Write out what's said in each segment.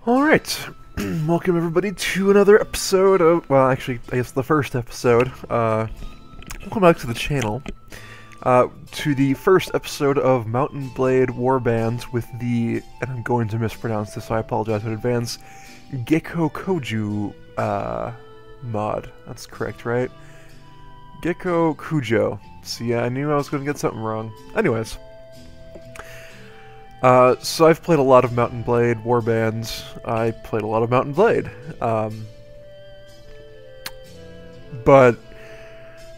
Alright, welcome everybody to another episode of, well actually, I guess the first episode, welcome back to the channel, to the first episode of Mountain Blade Warband with the, and I'm going to mispronounce this so I apologize in advance, Gekokujo, mod. That's correct, right? Gekokujo. See, I knew I was going to get something wrong. Anyways. So I've played a lot of Mountain Blade Warbands. I played a lot of Mountain Blade. But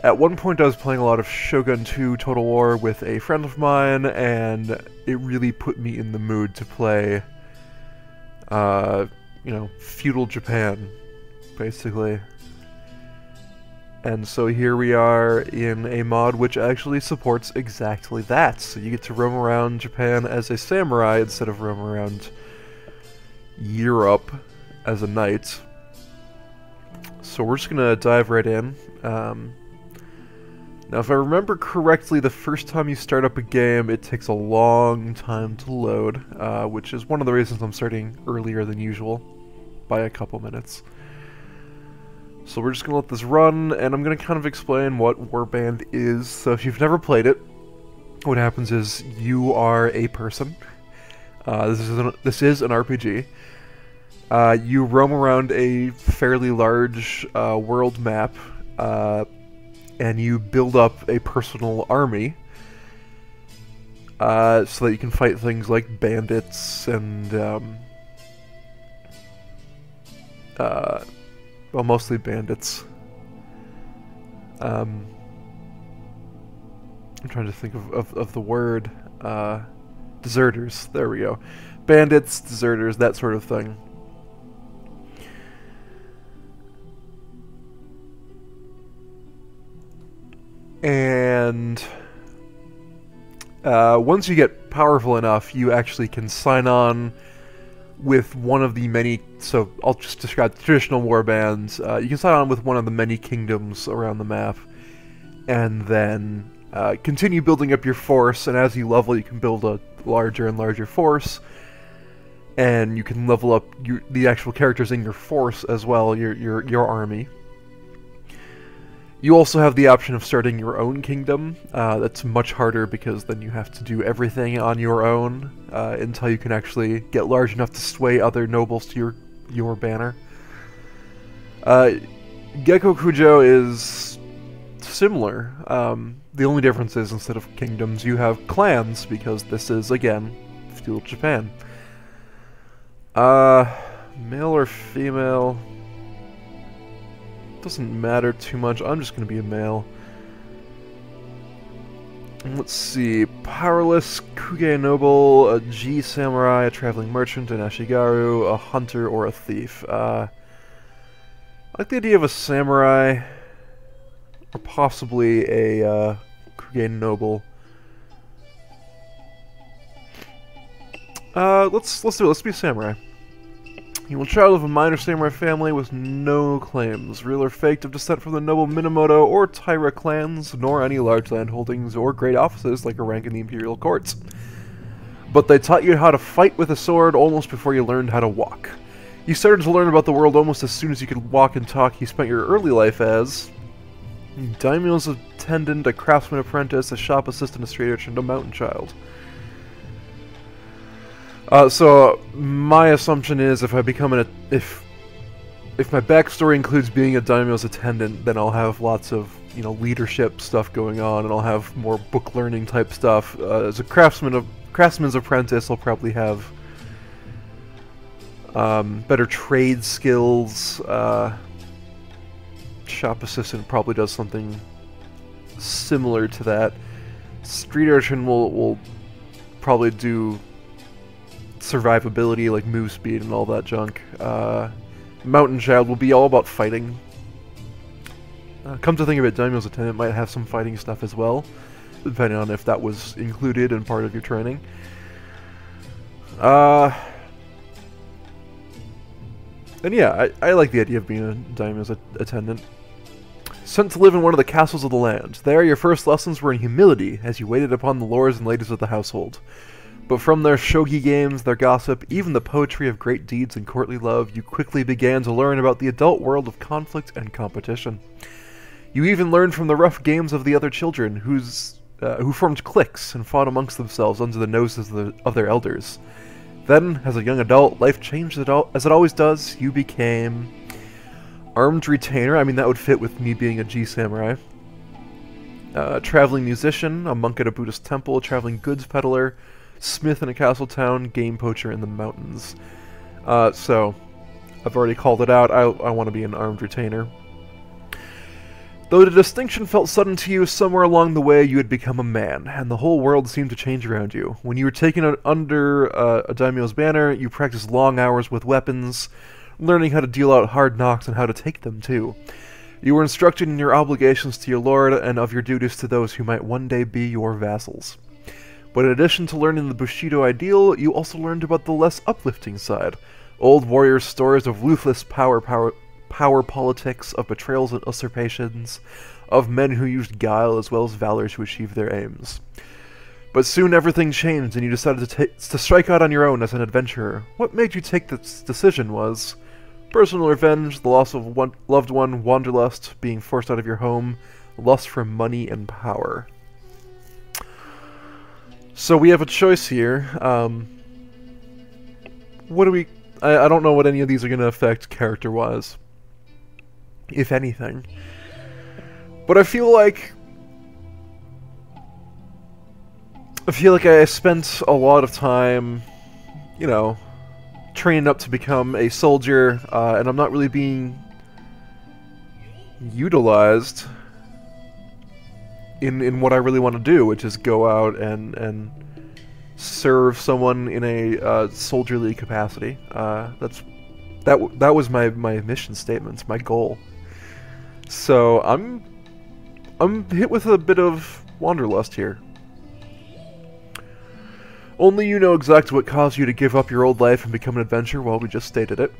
at one point I was playing a lot of Shogun 2 Total War with a friend of mine, and it really put me in the mood to play, you know, feudal Japan, basically. And so here we are in a mod which actually supports exactly that. So you get to roam around Japan as a samurai instead of roam around Europe as a knight. So we're just gonna dive right in. Now if I remember correctly, the first time you start up a game it takes a long time to load, which is one of the reasons I'm starting earlier than usual, by a couple minutes. So we're just going to let this run, and I'm going to kind of explain what Warband is. So if you've never played it, what happens is you are a person. This is an RPG. You roam around a fairly large world map, and you build up a personal army so that you can fight things like bandits and well, mostly bandits. I'm trying to think of the word. Deserters. There we go. Bandits, deserters, that sort of thing. And once you get powerful enough, you actually can sign on with one of the many, so I'll just describe the traditional warbands. You can sign on with one of the many kingdoms around the map, and then continue building up your force, and as you level you can build a larger and larger force, and you can level up the actual characters in your force as well, your army. You also have the option of starting your own kingdom. That's much harder because then you have to do everything on your own until you can actually get large enough to sway other nobles to your banner. Gekokujo is similar. The only difference is instead of kingdoms you have clans, because this is, again, feudal Japan. Male or female? Doesn't matter too much. I'm just going to be a male. Let's see. Powerless, Kuge Noble, a G Samurai, a Traveling Merchant, an Ashigaru, a Hunter, or a Thief. I like the idea of a Samurai, or possibly a Kuge Noble. Let's do it. Let's be a Samurai. You will child of a minor samurai family with no claims, real or faked, of descent from the noble Minamoto or Taira clans, nor any large landholdings or great offices like a rank in the imperial courts. But they taught you how to fight with a sword almost before you learned how to walk. You started to learn about the world almost as soon as you could walk and talk. You spent your early life as daimyo's attendant, a craftsman apprentice, a shop assistant, a street urchin, and a mountain child. So my assumption is if I become if my backstory includes being a daimyo's attendant, then I'll have lots of, you know, leadership stuff going on, and I'll have more book learning type stuff. As a craftsman's apprentice, I'll probably have better trade skills. Shop assistant probably does something similar to that. Street urchin will probably do survivability, like move speed and all that junk. Mountain child will be all about fighting. Come to think of it, daimyo's attendant might have some fighting stuff as well, depending on if that was included in part of your training. And yeah, I like the idea of being a daimyo's attendant. Sent to live in one of the castles of the land. There, your first lessons were in humility, as you waited upon the lords and ladies of the household. But from their shogi games, their gossip, even the poetry of great deeds and courtly love, you quickly began to learn about the adult world of conflict and competition. You even learned from the rough games of the other children, who formed cliques and fought amongst themselves under the noses of their elders. Then, as a young adult, life changed as it always does. You became armed retainer. I mean, that would fit with me being a G-samurai. Traveling musician, a monk at a Buddhist temple, traveling goods peddler, smith in a castle town, game poacher in the mountains. So, I've already called it out. I want to be an armed retainer. Though the distinction felt sudden to you, somewhere along the way you had become a man, and the whole world seemed to change around you. When you were taken under a daimyo's banner, you practiced long hours with weapons, learning how to deal out hard knocks and how to take them, too. You were instructed in your obligations to your lord and of your duties to those who might one day be your vassals. But in addition to learning the Bushido ideal, you also learned about the less uplifting side. Old warriors' stories of ruthless power politics, of betrayals and usurpations, of men who used guile as well as valor to achieve their aims. But soon everything changed and you decided to strike out on your own as an adventurer. What made you take this decision was personal revenge, the loss of one loved one, wanderlust, being forced out of your home, lust for money and power. So we have a choice here. What do we... I don't know what any of these are going to affect character-wise, if anything. But I feel like I spent a lot of time, you know, training up to become a soldier, and I'm not really being utilized in what I really want to do, which is go out and serve someone in a soldierly capacity. That was my mission statement, my goal. So I'm hit with a bit of wanderlust here. Only you know exactly what caused you to give up your old life and become an adventurer. Well, we just stated it.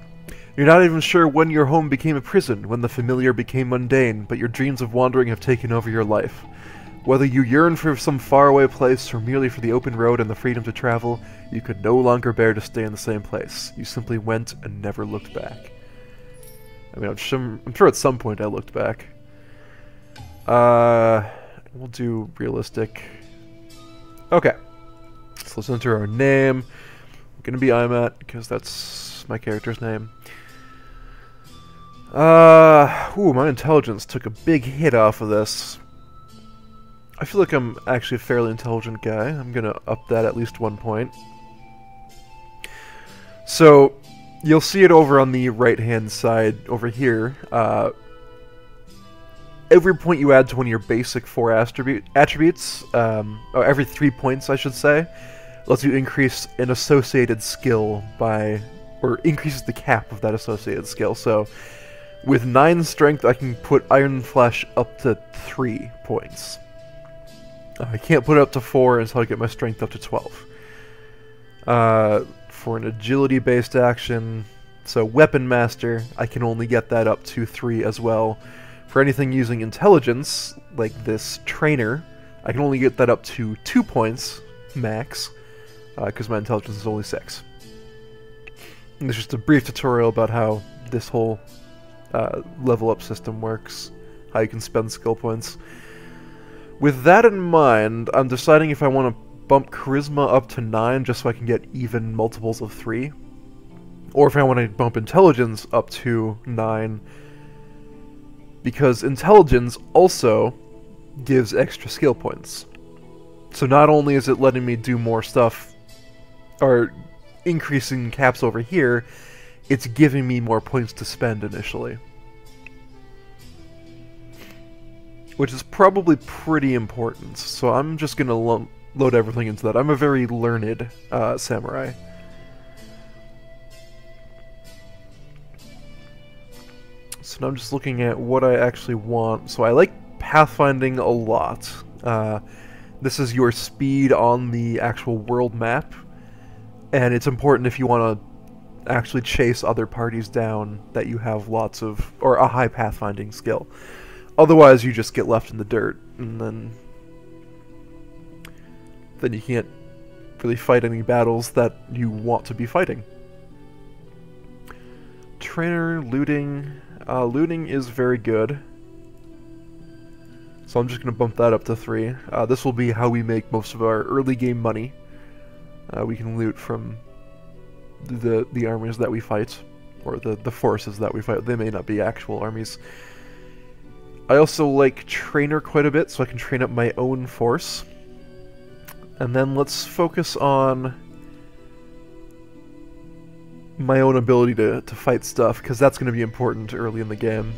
You're not even sure when your home became a prison, when the familiar became mundane, but your dreams of wandering have taken over your life. Whether you yearn for some faraway place or merely for the open road and the freedom to travel, you could no longer bear to stay in the same place. You simply went and never looked back. I mean, I'm sure at some point I looked back. We'll do realistic. Okay. So let's enter our name. I'm gonna be Imat, because that's my character's name. Ooh, my intelligence took a big hit off of this. I feel like I'm actually a fairly intelligent guy. I'm gonna up that at least 1 point. So, you'll see it over on the right-hand side over here. Every point you add to one of your basic 4 attributes, or every 3 points, I should say, lets you increase an associated skill by, or increases the cap of that associated skill. So, with 9 strength, I can put Iron Flesh up to 3 points. I can't put it up to 4 until I get my strength up to 12. For an agility-based action, so Weapon Master, I can only get that up to 3 as well. For anything using intelligence, like this trainer, I can only get that up to 2 points max, because my intelligence is only 6. And there's just a brief tutorial about how this whole level up system works, how you can spend skill points. With that in mind, I'm deciding if I want to bump Charisma up to 9 just so I can get even multiples of 3, or if I want to bump Intelligence up to 9, because Intelligence also gives extra skill points. So not only is it letting me do more stuff, or increasing caps over here, it's giving me more points to spend initially. Which is probably pretty important, so I'm just going to load everything into that. I'm a very learned samurai. So now I'm just looking at what I actually want. So I like pathfinding a lot. This is your speed on the actual world map, and it's important if you want to actually chase other parties down that you have lots of, or a high pathfinding skill. Otherwise, you just get left in the dirt, and then you can't really fight any battles that you want to be fighting. Trainer, looting. Looting is very good. So I'm just going to bump that up to 3. This will be how we make most of our early game money. We can loot from the armies that we fight, or the forces that we fight. They may not be actual armies. I also like Trainer quite a bit, so I can train up my own force. And then let's focus on my own ability to fight stuff, because that's going to be important early in the game.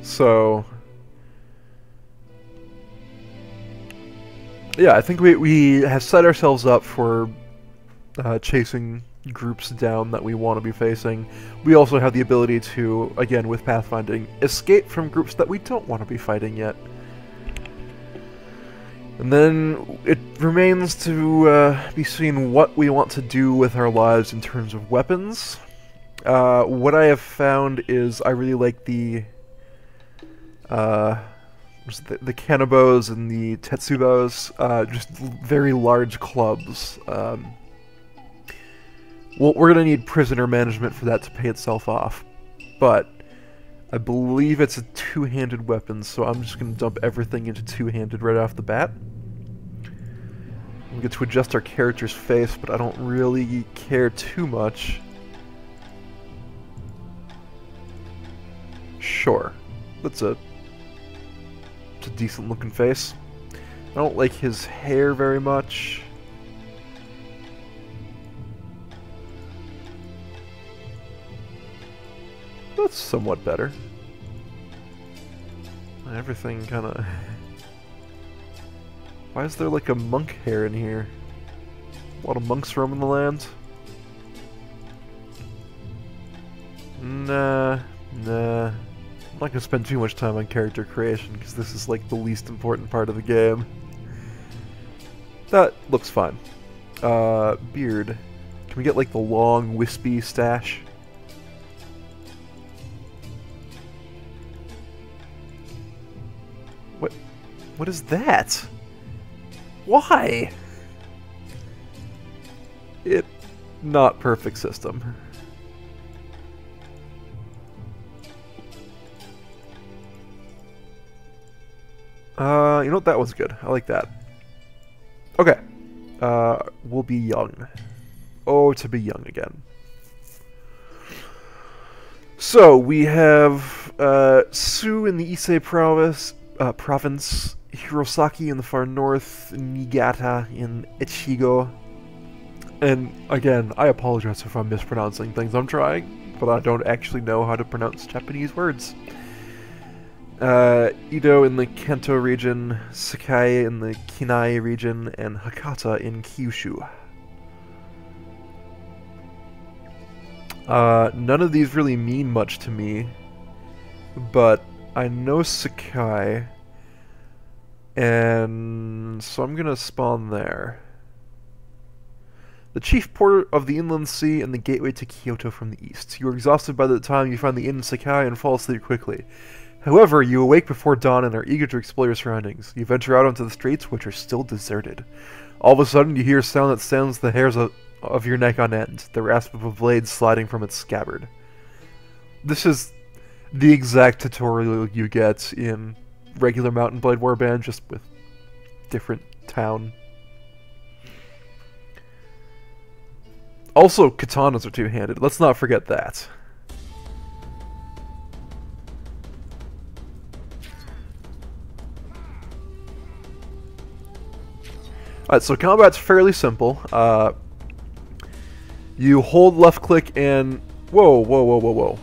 So yeah, I think we have set ourselves up for chasing groups down that we want to be facing. We also have the ability to, again with pathfinding, escape from groups that we don't want to be fighting yet. And then it remains to be seen what we want to do with our lives in terms of weapons. What I have found is I really like the kanabos and the tetsubos, just very large clubs. Well, we're going to need prisoner management for that to pay itself off, but I believe it's a two-handed weapon, so I'm just going to dump everything into two-handed right off the bat. We get to adjust our character's face, but I don't really care too much. Sure, it's a decent-looking face. I don't like his hair very much. That's somewhat better. Everything kind of... Why is there like a monk hair in here? A lot of monks roaming the land? Nah. I'm not gonna spend too much time on character creation, because this is like the least important part of the game. That looks fine. Beard. Can we get like the long, wispy stash? What is that? Why? Not perfect system. You know what? That one's good. I like that. Okay. We'll be young. Oh, to be young again. So, we have Su in the Ise province, Hirosaki in the far north, Niigata in Echigo. And again, I apologize if I'm mispronouncing things. I'm trying, but I don't actually know how to pronounce Japanese words. Ido in the Kanto region, Sakai in the Kinai region, and Hakata in Kyushu. None of these really mean much to me, but I know Sakai, and so I'm gonna spawn there. The chief port of the inland sea and the gateway to Kyoto from the east. You are exhausted by the time you find the inn in Sakai and fall asleep quickly. However, you awake before dawn and are eager to explore your surroundings. You venture out onto the streets, which are still deserted. All of a sudden, you hear a sound that stands the hairs of your neck on end, the rasp of a blade sliding from its scabbard. This is the exact tutorial you get in regular Mount and Blade Warband, just with different town. Also, katanas are two-handed. Let's not forget that. Alright, so combat's fairly simple. You hold left click and... Whoa.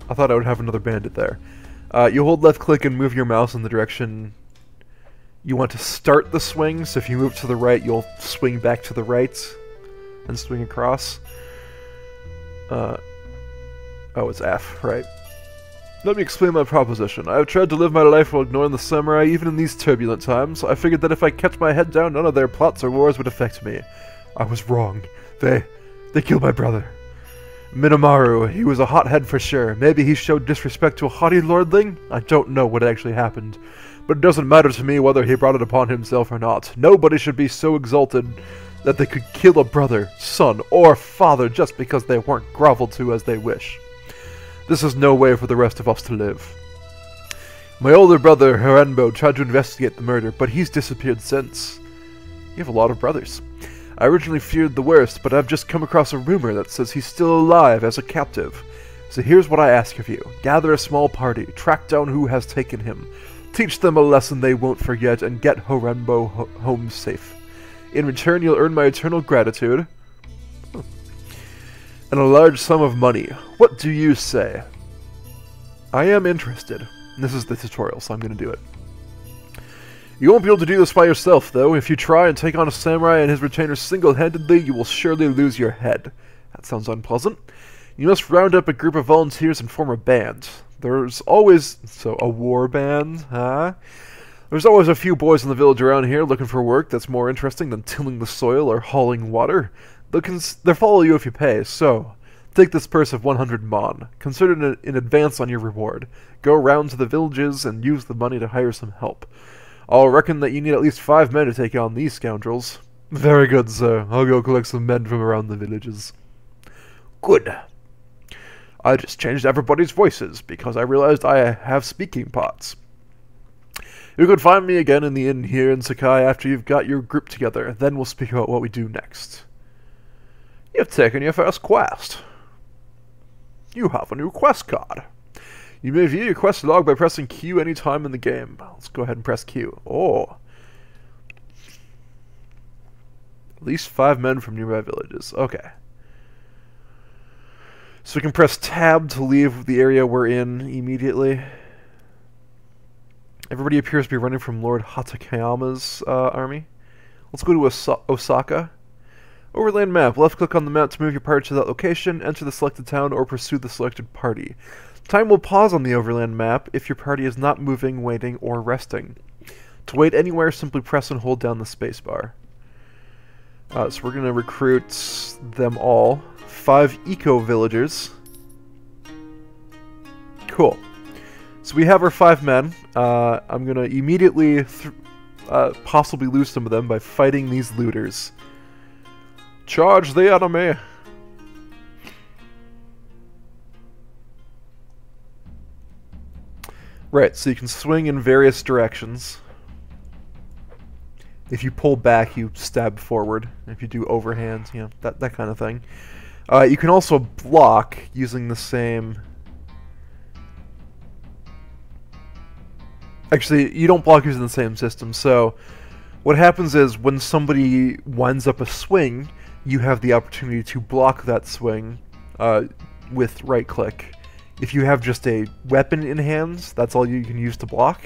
I thought I would have another bandit there. You hold left click and move your mouse in the direction you want to start the swing. So if you move to the right, you'll swing back to the right and swing across. Oh, it's F, right. Let me explain my proposition. I have tried to live my life while ignoring the samurai, even in these turbulent times. I figured that if I kept my head down, none of their plots or wars would affect me. I was wrong. They killed my brother. Minomaru, he was a hothead for sure. Maybe he showed disrespect to a haughty lordling? I don't know what actually happened. But it doesn't matter to me whether he brought it upon himself or not. Nobody should be so exalted that they could kill a brother, son, or father just because they weren't groveled to as they wish. This is no way for the rest of us to live. My older brother, Harenbo, tried to investigate the murder, but he's disappeared since. You have a lot of brothers. I originally feared the worst, but I've just come across a rumor that says he's still alive as a captive. So here's what I ask of you. Gather a small party, track down who has taken him, teach them a lesson they won't forget, and get Harenbo home safe. In return, you'll earn my eternal gratitude and a large sum of money. What do you say? I am interested. This is the tutorial, so I'm going to do it. You won't be able to do this by yourself, though. If you try and take on a samurai and his retainers single-handedly, you will surely lose your head. That sounds unpleasant. You must round up a group of volunteers and form a band. There's always... So, a war band, huh? There's always a few boys in the village around here looking for work that's more interesting than tilling the soil or hauling water. They'll follow you if you pay, so... Take this purse of 100 mon. Consider it in advance on your reward. Go around to the villages and use the money to hire some help. I'll reckon that you need at least 5 men to take on these scoundrels. Very good, sir. I'll go collect some men from around the villages. Good. I just changed everybody's voices, because I realized I have speaking parts. You can find me again in the inn here in Sakai after you've got your group together. Then we'll speak about what we do next. You've taken your first quest. You have a new quest card. You may view your quest log by pressing Q anytime in the game. Let's go ahead and press Q. Oh. At least 5 men from nearby villages. Okay. So we can press Tab to leave the area we're in immediately. Everybody appears to be running from Lord Hatakeyama's army. Let's go to Osaka. Overland map. Left-click on the map to move your party to that location, enter the selected town, or pursue the selected party. Time will pause on the overland map if your party is not moving, waiting, or resting. To wait anywhere, simply press and hold down the spacebar. So we're going to recruit them all. 5 eco-villagers. Cool. So we have our 5 men. I'm going to immediately possibly lose some of them by fighting these looters. Charge the enemy! Right, so you can swing in various directions. If you pull back, you stab forward. If you do overhand, you know, that kind of thing. You can also block using the same... Actually, you don't block using the same system, so... What happens is, when somebody winds up a swing, you have the opportunity to block that swing with right-click. If you have just a weapon in hands, that's all you can use to block.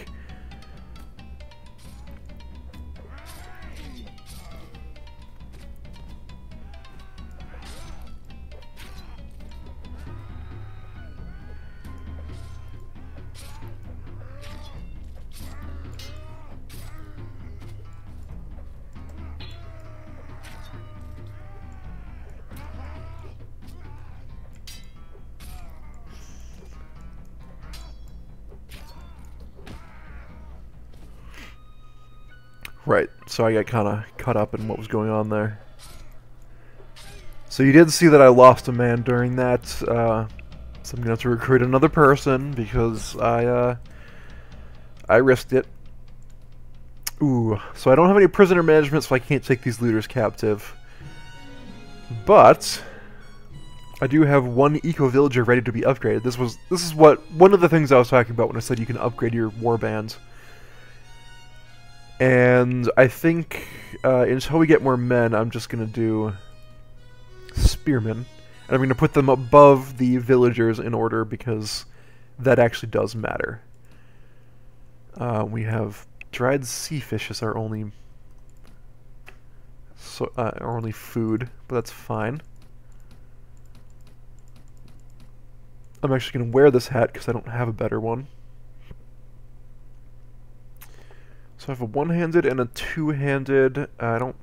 Right, so I got kind of caught up in what was going on there. So you did see that I lost a man during that, so I'm going to have to recruit another person because I risked it. Ooh, so I don't have any prisoner management, so I can't take these looters captive. But I do have 1 eco-villager ready to be upgraded. This is one of the things I was talking about when I said you can upgrade your warband. And I think until we get more men, I'm just going to do spearmen. And I'm going to put them above the villagers in order because that actually does matter. We have dried sea fish as our only food, but that's fine. I'm actually going to wear this hat because I don't have a better one. So I have a one-handed and a two-handed. I don't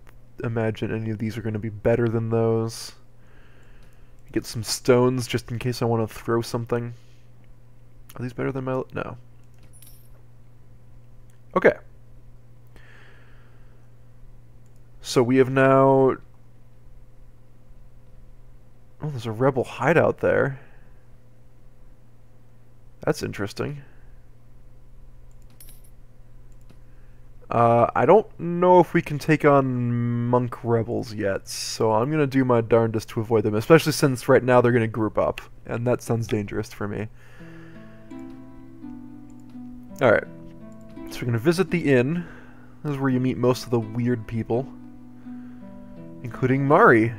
imagine any of these are going to be better than those. Get some stones just in case I want to throw something. Are these better than my... No. Okay. So we have now... Oh, there's a rebel hideout there. That's interesting. I don't know if we can take on monk rebels yet, so I'm gonna do my darndest to avoid them, especially since right now they're gonna group up, and that sounds dangerous for me. Alright, so we're gonna visit the inn. This is where you meet most of the weird people, including Mari.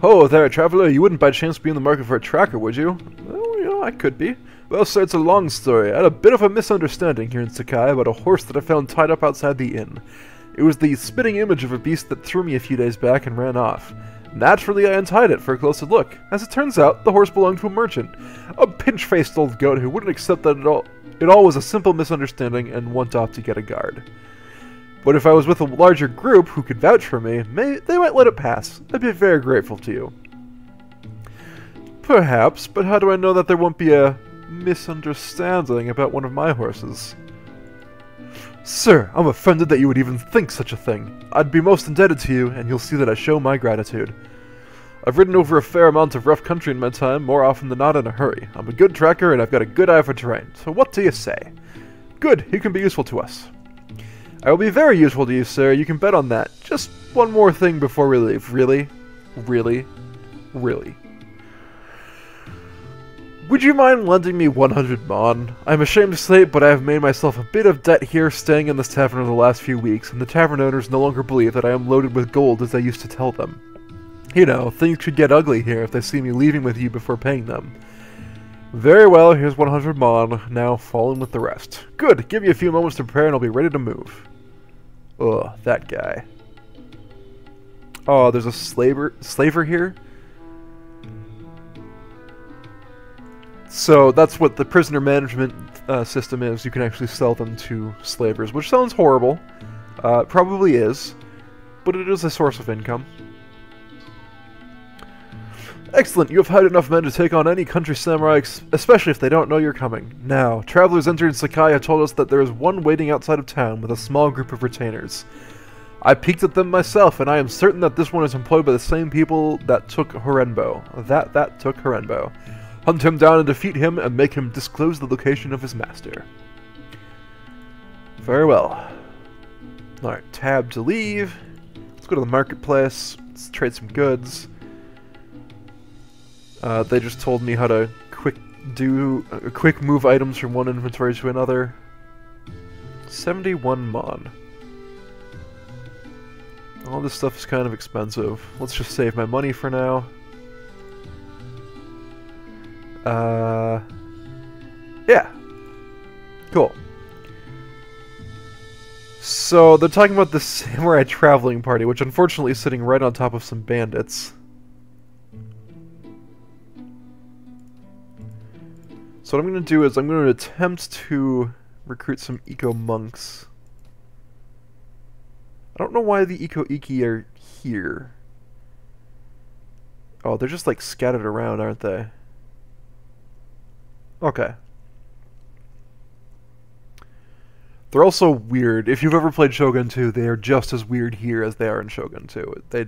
Oh, there, traveler, you wouldn't by chance be in the market for a tracker, would you? Well, you know, I could be. Well, sir, it's a long story. I had a bit of a misunderstanding here in Sakai about a horse that I found tied up outside the inn. It was the spitting image of a beast that threw me a few days back and ran off. Naturally, I untied it for a closer look. As it turns out, the horse belonged to a merchant. A pinch-faced old goat who wouldn't accept that it all was a simple misunderstanding and went off to get a guard. But if I was with a larger group who could vouch for me, they might let it pass. I'd be very grateful to you. Perhaps, but how do I know that there won't be a misunderstanding about one of my horses? Sir, I'm offended that you would even think such a thing. I'd be most indebted to you, and you'll see that I show my gratitude. I've ridden over a fair amount of rough country in my time, more often than not in a hurry. I'm a good tracker, and I've got a good eye for terrain, so what do you say? Good, you can be useful to us. I will be very useful to you, sir, you can bet on that. Just one more thing before we leave. Really? Really? Really? Would you mind lending me 100 mon? I'm ashamed to say it, but I have made myself a bit of debt here staying in this tavern over the last few weeks, and the tavern owners no longer believe that I am loaded with gold as I used to tell them. You know, things could get ugly here if they see me leaving with you before paying them. Very well, here's 100 mon, now fall in with the rest. Good, give me a few moments to prepare and I'll be ready to move. Ugh, that guy. Oh, there's a slaver here? So that's what the prisoner management system is. You can actually sell them to slavers, which sounds horrible. Probably is, but it is a source of income. Excellent, you have hired enough men to take on any country samurai, especially if they don't know you're coming. Now, travelers entering Sakai have told us that there is one waiting outside of town with a small group of retainers. I peeked at them myself, and I am certain that this one is employed by the same people that took Horenbo. That took Horenbo. Hunt him down and defeat him, and make him disclose the location of his master. Very well. Alright, tab to leave. Let's go to the marketplace. Let's trade some goods. They just told me how to quick move items from one inventory to another. 71 mon. All this stuff is kind of expensive. Let's just save my money for now. Yeah. Cool. So, they're talking about the samurai traveling party, which unfortunately is sitting right on top of some bandits. So what I'm going to do is I'm going to attempt to recruit some eco-monks. I don't know why the eco-iki are here. Oh, they're just like scattered around, aren't they? Okay. They're also weird. If you've ever played Shogun 2, they are just as weird here as they are in Shogun 2. They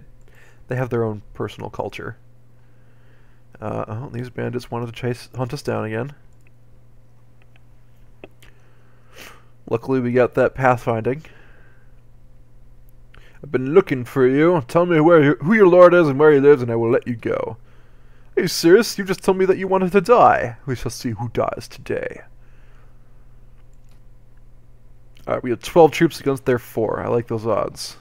have their own personal culture. Oh, these bandits wanted to hunt us down again. Luckily we got that pathfinding. I've been looking for you. Tell me who your lord is and where he lives and I will let you go. Are you serious? You just told me that you wanted to die. We shall see who dies today. Alright, we have 12 troops against their 4. I like those odds.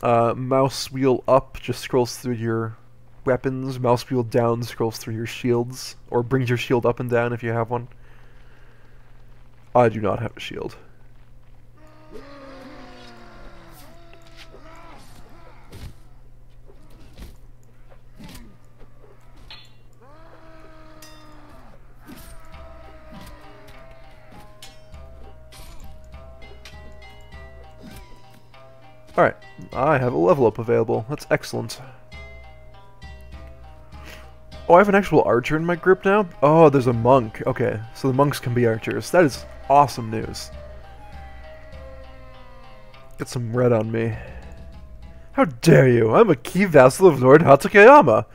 Mouse wheel up just scrolls through your weapons. Mouse wheel down scrolls through your shields. Or brings your shield up and down if you have one. I do not have a shield. Alright, I have a level up available. That's excellent. Oh, I have an actual archer in my group now? Oh, there's a monk. Okay, so the monks can be archers. That is awesome news. Get some red on me. How dare you! I'm a key vassal of Lord Hatakeyama!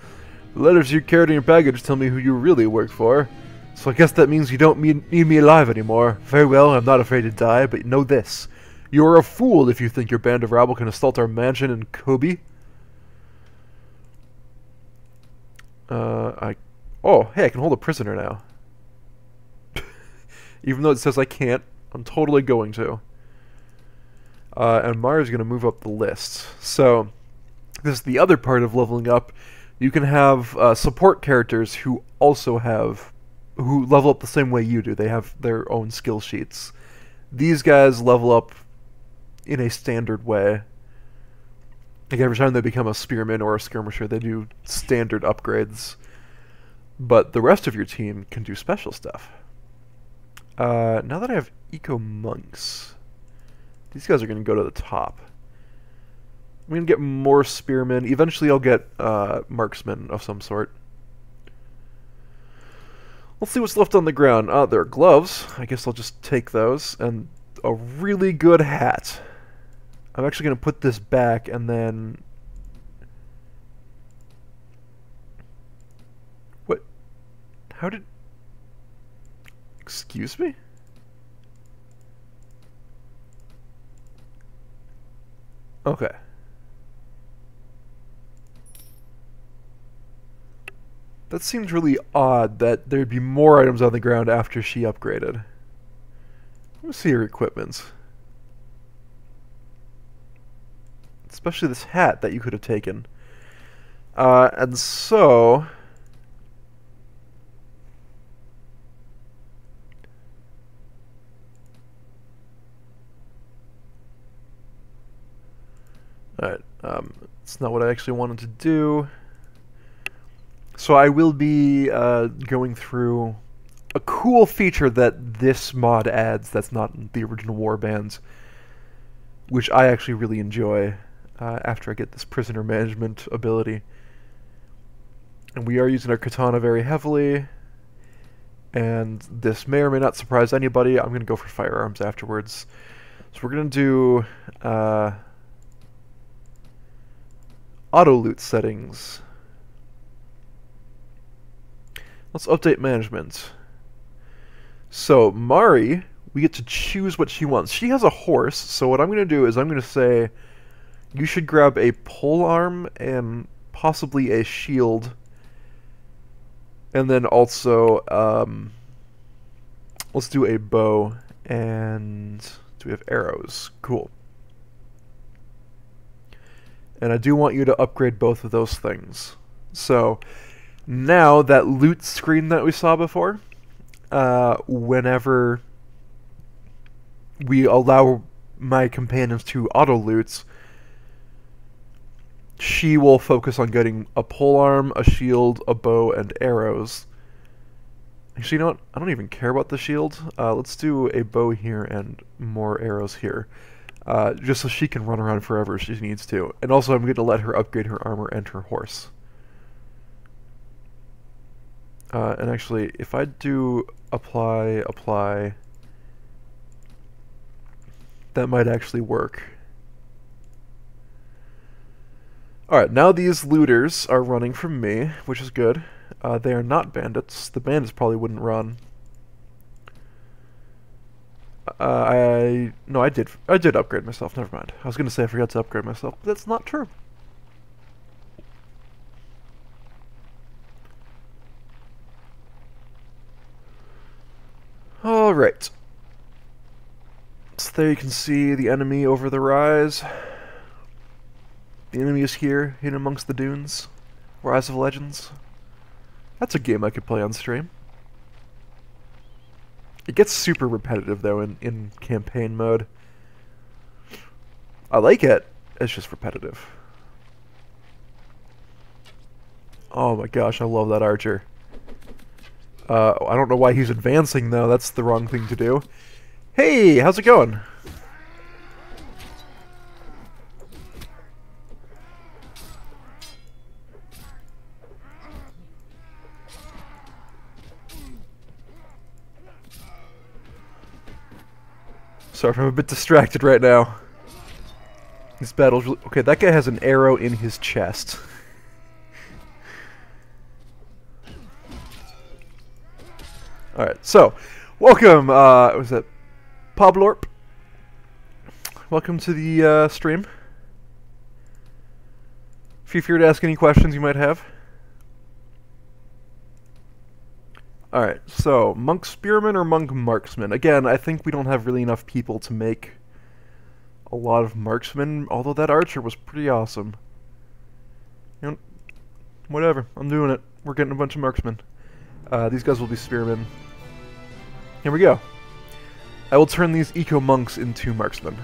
The letters you carried in your baggage tell me who you really work for. So I guess that means you don't need me alive anymore. Very well, I'm not afraid to die, but know this. You are a fool if you think your band of rabble can assault our mansion in Kobe. Oh, hey, I can hold a prisoner now. Even though it says I can't, I'm totally going to. And Mario's going to move up the list. So, this is the other part of leveling up. You can have support characters who also who level up the same way you do. They have their own skill sheets. These guys level up in a standard way. Like every time they become a spearman or a skirmisher, they do standard upgrades. But the rest of your team can do special stuff. Now that I have eco monks, these guys are going to go to the top. I'm going to get more spearmen. Eventually I'll get marksmen of some sort. Let's see what's left on the ground. There are gloves. I guess I'll just take those. And a really good hat. I'm actually going to put this back and then... What? How did... Excuse me? Okay. That seems really odd that there'd be more items on the ground after she upgraded. Let's see her equipment. Especially this hat that you could have taken. And so... Alright, it's not what I actually wanted to do. So I will be going through a cool feature that this mod adds that's not in the original Warband, which I actually really enjoy after I get this prisoner management ability. And we are using our katana very heavily, and this may or may not surprise anybody. I'm going to go for firearms afterwards. So we're going to do auto loot settings. Let's update management. So, Mari, we get to choose what she wants. She has a horse, so what I'm going to do is I'm going to say, you should grab a polearm and possibly a shield. And then also, let's do a bow, and do we have arrows? Cool. And I do want you to upgrade both of those things. So... Now, that loot screen that we saw before, whenever we allow my companions to auto-loot, she will focus on getting a polearm, a shield, a bow, and arrows. Actually, you know what? I don't even care about the shield. Let's do a bow here and more arrows here. Just so she can run around forever if she needs to. And also, I'm going to let her upgrade her armor and her horse. And actually, if I do apply, that might actually work. Alright, now these looters are running from me, which is good. They are not bandits. The bandits probably wouldn't run. No, I did upgrade myself, never mind. I was going to say I forgot to upgrade myself, but that's not true. Alright. So there you can see the enemy over the rise. The enemy is here, hidden amongst the dunes. Rise of Legends. That's a game I could play on stream. It gets super repetitive though in campaign mode. I like it, it's just repetitive. Oh my gosh, I love that archer. I don't know why he's advancing, though. That's the wrong thing to do. Hey, how's it going? Sorry if I'm a bit distracted right now. This battle's really... Okay, that guy has an arrow in his chest. Alright, so, welcome, was that Poblorp? Welcome to the, stream. Feel free to ask any questions you might have. Alright, so, Monk Spearman or Monk Marksman? Again, I think we don't have really enough people to make a lot of Marksmen, although that Archer was pretty awesome. You know, whatever, I'm doing it. We're getting a bunch of Marksmen. These guys will be Spearmen. Here we go. I will turn these Eco-Monks into Marksmen.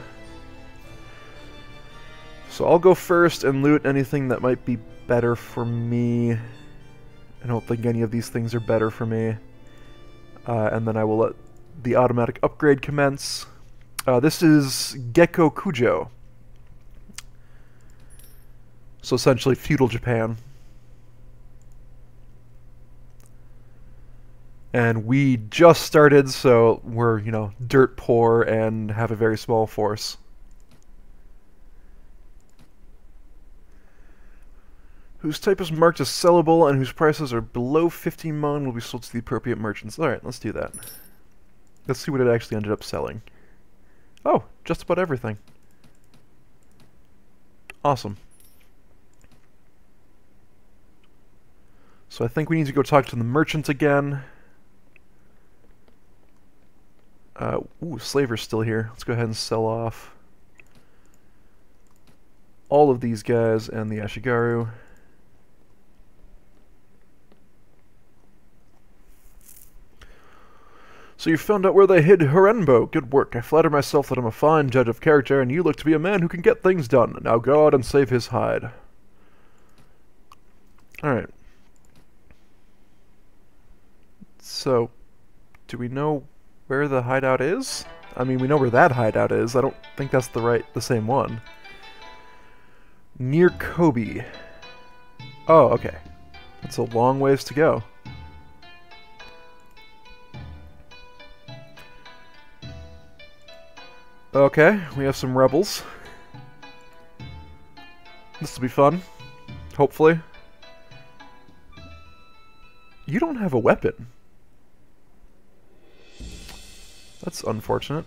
So I'll go first and loot anything that might be better for me. I don't think any of these things are better for me. And then I will let the automatic upgrade commence. This is Gekokujo. So essentially feudal Japan. And we just started, so we're, you know, dirt poor and have a very small force. Whose type is marked as sellable and whose prices are below 50 mon will be sold to the appropriate merchants. Alright, let's do that. Let's see what it actually ended up selling. Oh, just about everything. Awesome. So I think we need to go talk to the merchant again. Ooh, Slaver's still here. Let's go ahead and sell off all of these guys and the Ashigaru. So you found out where they hid Horenbo. Good work. I flatter myself that I'm a fine judge of character, and you look to be a man who can get things done. Now go out and save his hide. Alright. So, do we know where the hideout is? I mean, we know where that hideout is. I don't think that's the same one. Near Kobe. Oh, okay. That's a long ways to go. Okay, we have some rebels. This will be fun. Hopefully. You don't have a weapon. That's unfortunate.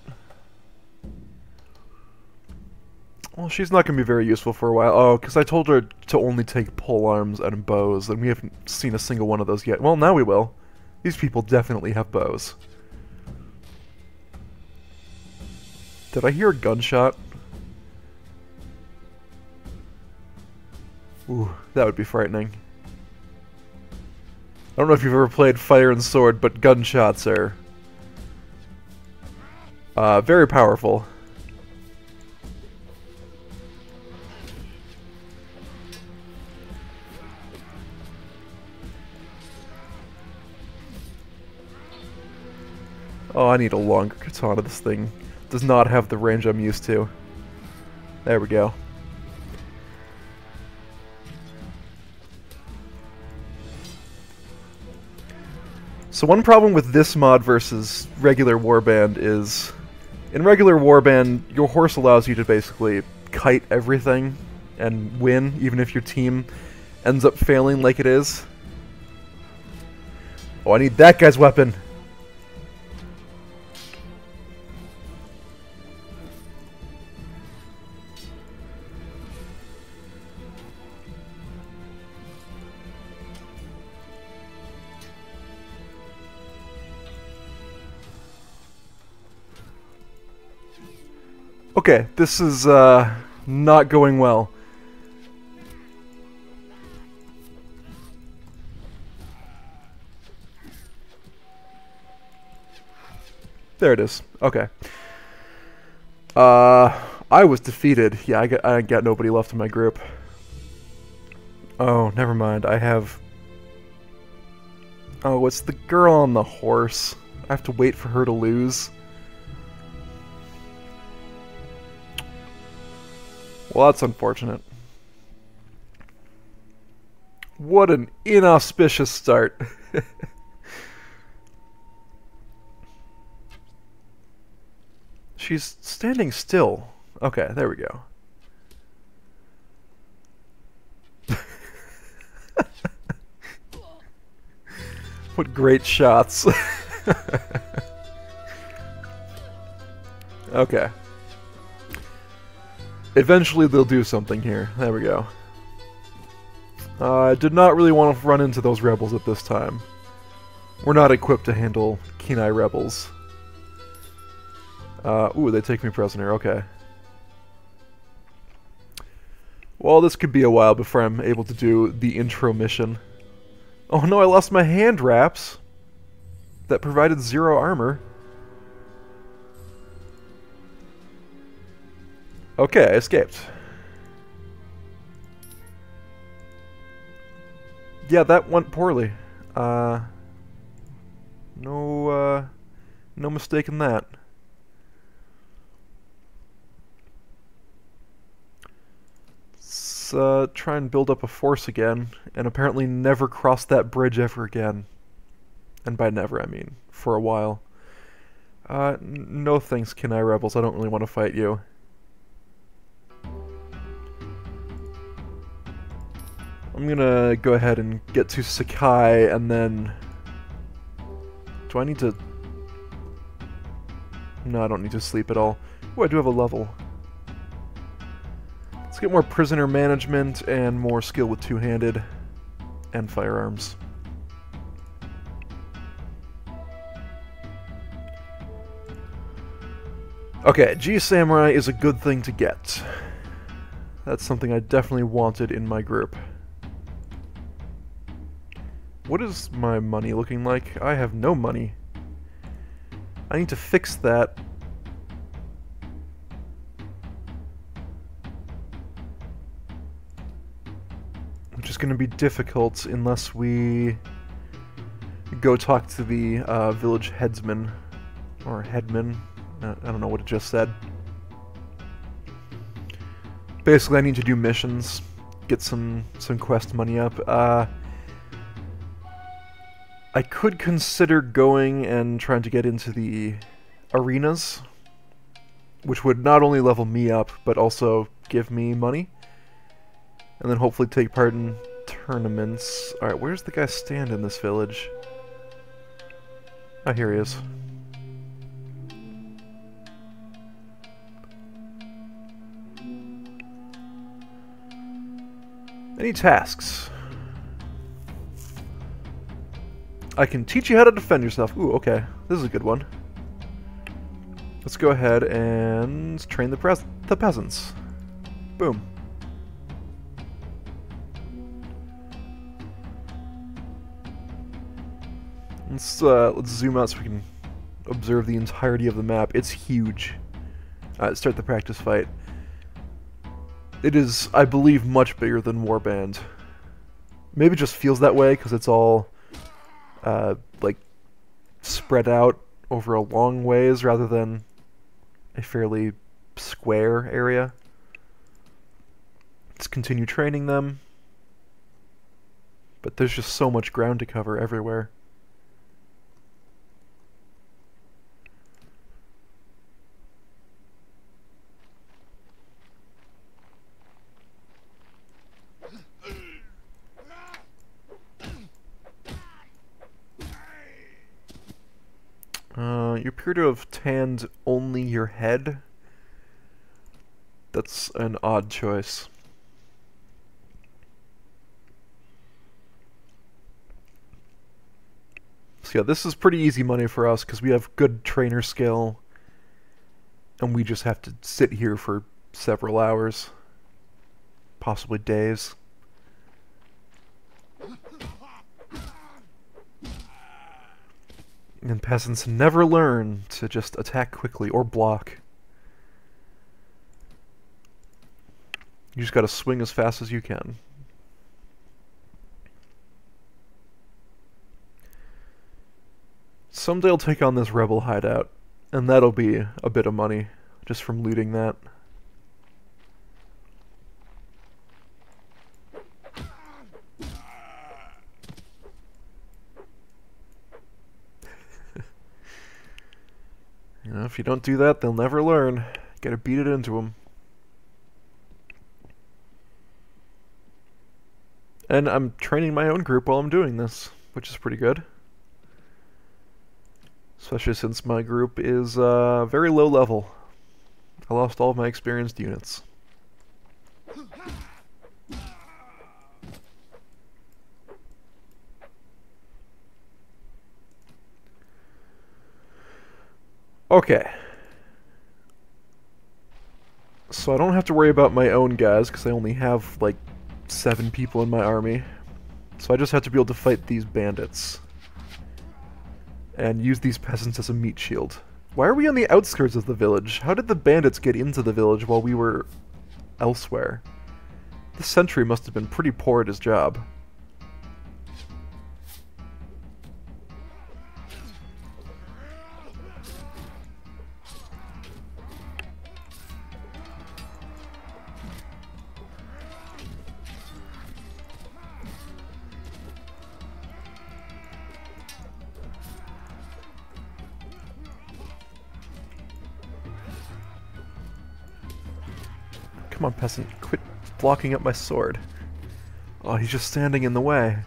Well, she's not going to be very useful for a while. Oh, because I told her to only take pole arms and bows, and we haven't seen a single one of those yet. Well, now we will. These people definitely have bows. Did I hear a gunshot? Ooh, that would be frightening. I don't know if you've ever played Fire and Sword, but gunshots are very powerful. Oh, I need a longer katana. This thing does not have the range I'm used to. There we go. So one problem with this mod versus regular Warband is, in regular Warband, your horse allows you to basically kite everything and win, even if your team ends up failing like it is. Oh, I need that guy's weapon! Okay, this is not going well. There it is. Okay. I was defeated. Yeah, I got nobody left in my group. Oh, never mind. I have... Oh, it's the girl on the horse. I have to wait for her to lose. Well, that's unfortunate. What an inauspicious start. She's standing still. Okay, there we go. What great shots. Okay. Eventually they'll do something here. There we go. I did not really want to run into those rebels at this time. We're not equipped to handle Kenai rebels. Ooh, they take me prisoner. Okay. Well, this could be a while before I'm able to do the intro mission. Oh no, I lost my hand wraps. That provided 0 armor. Okay, I escaped. Yeah, that went poorly. No mistake in that. Let's try and build up a force again, and apparently never cross that bridge ever again. And by never, I mean for a while. No thanks, Kenai rebels. I don't really want to fight you. I'm gonna go ahead and get to Sakai, and then... Do I need to... No, I don't need to sleep at all. Oh, I do have a level. Let's get more prisoner management and more skill with two-handed and firearms. Okay, G Samurai is a good thing to get. That's something I definitely wanted in my group. What is my money looking like? I have no money. I need to fix that. Which is going to be difficult unless we go talk to the village headsman. Or headman. I don't know what it just said. Basically, I need to do missions. Get some quest money up. I could consider going and trying to get into the arenas, which would not only level me up, but also give me money. And then hopefully take part in tournaments. Alright, where's the guy stand in this village? Oh, here he is. Any tasks? I can teach you how to defend yourself. Ooh, okay. This is a good one. Let's go ahead and train the peasants. Boom. Let's zoom out so we can observe the entirety of the map. It's huge. Start the practice fight. It is, I believe, much bigger than Warband. Maybe it just feels that way because it's all like spread out over a long ways rather than a fairly square area. Let's continue training them. But there's just so much ground to cover everywhere. You appear to have tanned only your head. That's an odd choice. So yeah, this is pretty easy money for us because we have good trainer skill. And we just have to sit here for several hours. Possibly days. And peasants never learn to just attack quickly or block. You just gotta swing as fast as you can. Someday I'll take on this rebel hideout, and that'll be a bit of money, just from looting that. You know, if you don't do that, they'll never learn. Gotta beat it into them. And I'm training my own group while I'm doing this, which is pretty good. Especially since my group is very low level. I lost all of my experienced units. Okay. So I don't have to worry about my own guys, because I only have, like, 7 people in my army. So I just have to be able to fight these bandits. And use these peasants as a meat shield. Why are we on the outskirts of the village? How did the bandits get into the village while we were elsewhere? This sentry must have been pretty poor at his job. Come on, peasant, quit blocking up my sword. Oh, he's just standing in the way.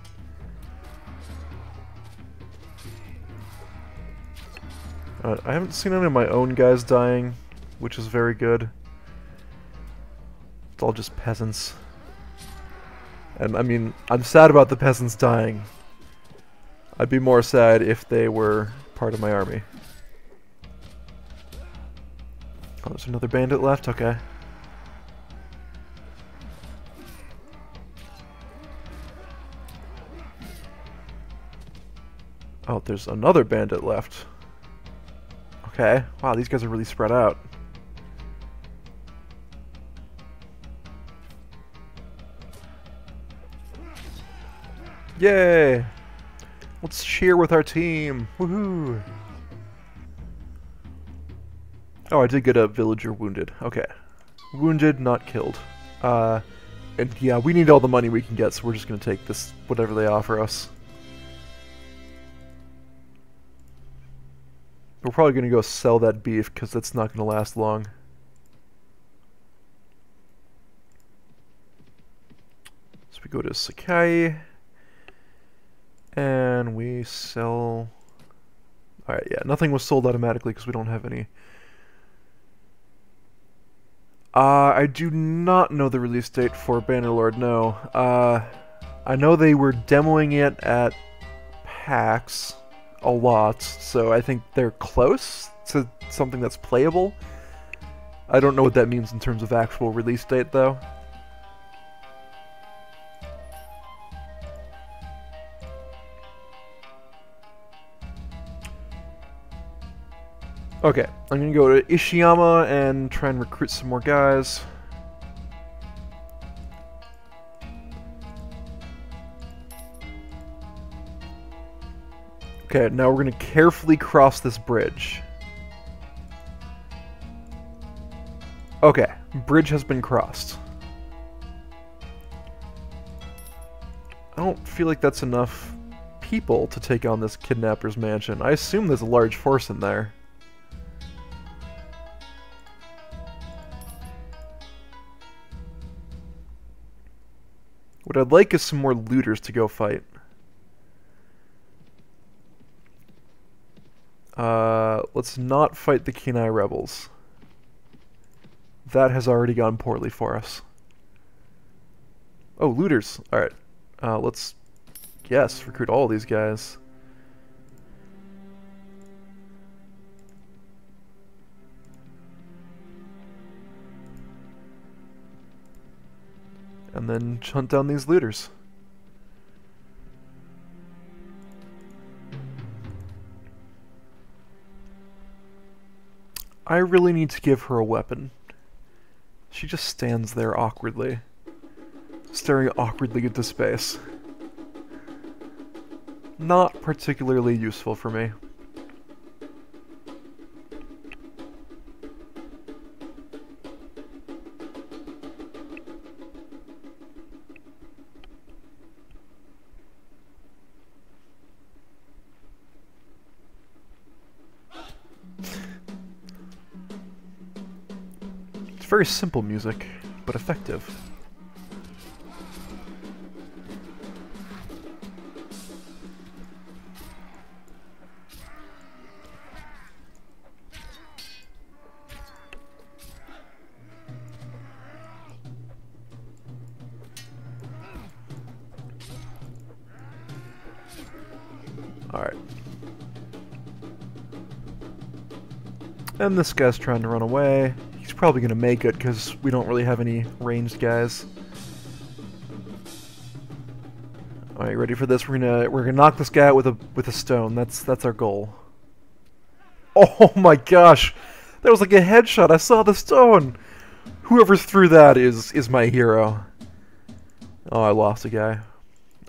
I haven't seen any of my own guys dying, which is very good. It's all just peasants. And, I mean, I'm sad about the peasants dying. I'd be more sad if they were part of my army. Oh, there's another bandit left? Okay. Oh, there's another bandit left. Okay. Wow, these guys are really spread out. Yay! Let's cheer with our team! Woohoo! Oh, I did get a villager wounded. Okay. Wounded, not killed. And yeah, we need all the money we can get, so we're just gonna take this, whatever they offer us. We're probably going to go sell that beef, because that's not going to last long. So we go to Sakai, and we sell... Alright, yeah, nothing was sold automatically because we don't have any. I do not know the release date for Bannerlord, no. I know they were demoing it at PAX a lot, so I think they're close to something that's playable. I don't know what that means in terms of actual release date, though. Okay, I'm gonna go to Ishiyama and try and recruit some more guys. Okay, now we're going to carefully cross this bridge. Okay, bridge has been crossed. I don't feel like that's enough people to take on this kidnapper's mansion. I assume there's a large force in there. What I'd like is some more looters to go fight. Let's not fight the Kenai rebels. That has already gone poorly for us. Oh, looters. Alright. Let's, yes, recruit all these guys. And then hunt down these looters. I really need to give her a weapon. She just stands there awkwardly, staring awkwardly into space. Not particularly useful for me. very simple music, but effective. Alright. And this guy's trying to run away. He's probably going to make it because we don't really have any ranged guys. Alright, ready for this? We're gonna knock this guy out with a stone. That's our goal. Oh my gosh! That was like a headshot. I saw the stone. Whoever threw that is my hero. Oh, I lost a guy.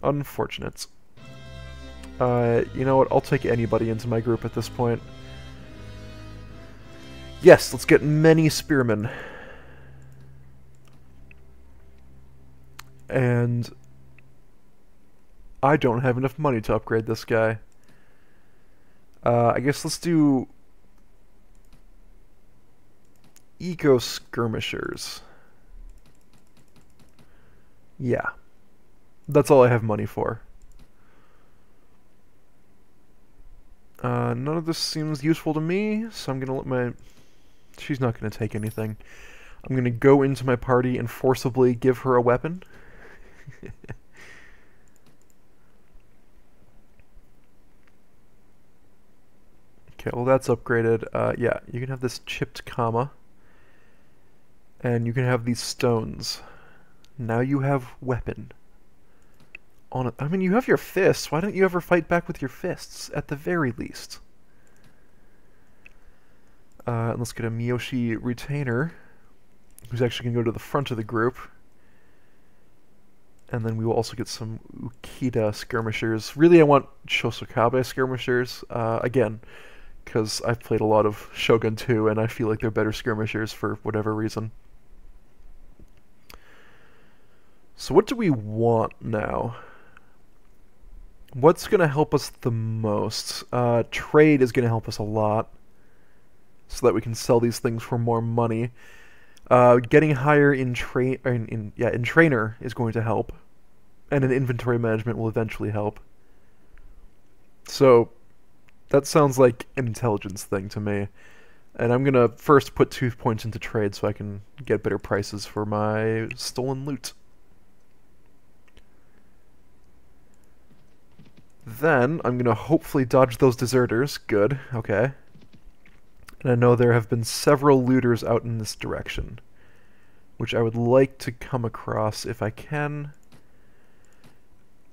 Unfortunate. You know what? I'll take anybody into my group at this point. Yes, let's get many spearmen. And I don't have enough money to upgrade this guy. I guess let's do eco skirmishers. Yeah. That's all I have money for. None of this seems useful to me, so I'm gonna let my... She's not gonna take anything. I'm gonna go into my party and forcibly give her a weapon. Okay, well that's upgraded. Yeah, you can have this chipped comma. And you can have these stones. Now you have weapon. I mean, you have your fists. Why don't you ever fight back with your fists, at the very least? And let's get a Miyoshi retainer, who's actually going to go to the front of the group. And then we will also get some Ukita skirmishers. Really, I want Shosokabe skirmishers, again, because I've played a lot of Shogun 2, and I feel like they're better skirmishers for whatever reason. So what do we want now? What's going to help us the most? Trade is going to help us a lot, so that we can sell these things for more money. Getting higher in trainer is going to help, and in inventory management will eventually help. So that sounds like an intelligence thing to me. And I'm going to first put 2 points into trade so I can get better prices for my stolen loot. Then, I'm going to hopefully dodge those deserters. Good, okay. And I know there have been several looters out in this direction, which I would like to come across if I can.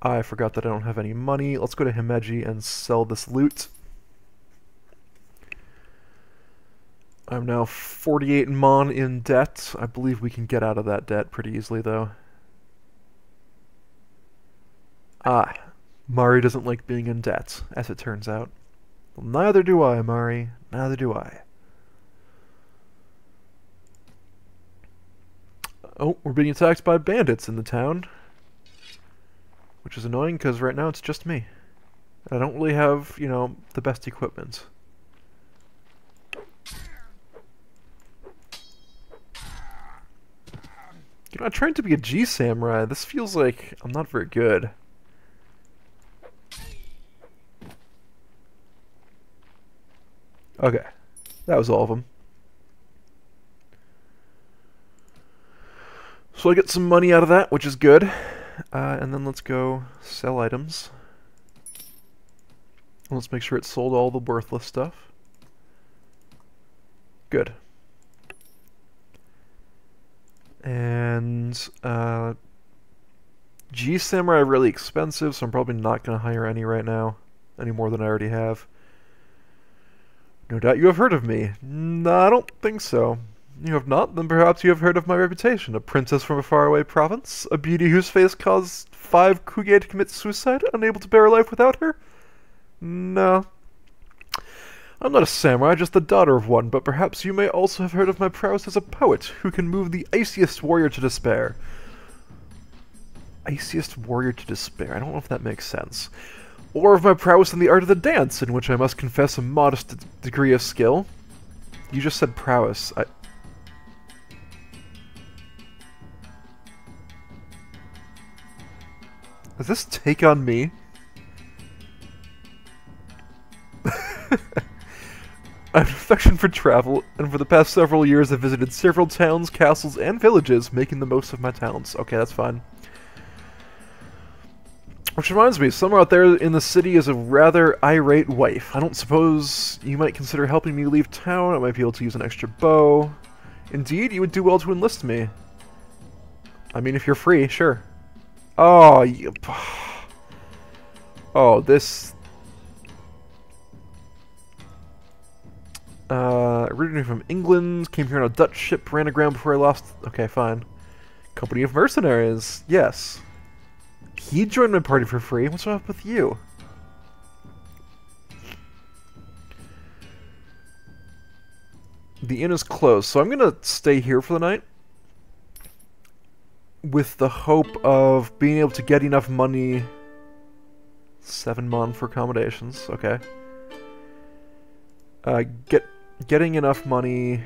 I forgot that I don't have any money. Let's go to Himeji and sell this loot. I'm now 48 mon in debt. I believe we can get out of that debt pretty easily, though. Ah. Mari doesn't like being in debt, as it turns out. Well, neither do I, Mari. Neither do I. Oh, we're being attacked by bandits in the town. Which is annoying, because right now it's just me. I don't really have, you know, the best equipment. You know, I tried to be a G-Samurai. This feels like I'm not very good. Okay, that was all of them. So I get some money out of that, which is good. And then let's go sell items. Let's make sure it sold all the worthless stuff. Good. And G-Samurai are really expensive, so I'm probably not going to hire any right now. Any more than I already have. No doubt you have heard of me. No, I don't think so. You have not? Then perhaps you have heard of my reputation. A princess from a faraway province? A beauty whose face caused 5 Kuge to commit suicide, unable to bear life without her? No. I'm not a samurai, just the daughter of one, but perhaps you may also have heard of my prowess as a poet, who can move the iciest warrior to despair. Iciest warrior to despair? I don't know if that makes sense. Or of my prowess in the art of the dance, in which I must confess a modest degree of skill. You just said prowess. Is this take on me? I have an affection for travel, and for the past several years I've visited several towns, castles, and villages, making the most of my talents. Okay, that's fine. Which reminds me, somewhere out there in the city is a rather irate wife. I don't suppose you might consider helping me leave town? I might be able to use an extra bow. Indeed, you would do well to enlist me. I mean, if you're free, sure. Oh, you... Oh, this... Originally from England, came here on a Dutch ship, ran aground before I lost... Okay, fine. Company of mercenaries, yes. He joined my party for free. What's up with you? The inn is closed, so I'm gonna stay here for the night. With the hope of being able to get enough money... 7 mon for accommodations, okay. Getting enough money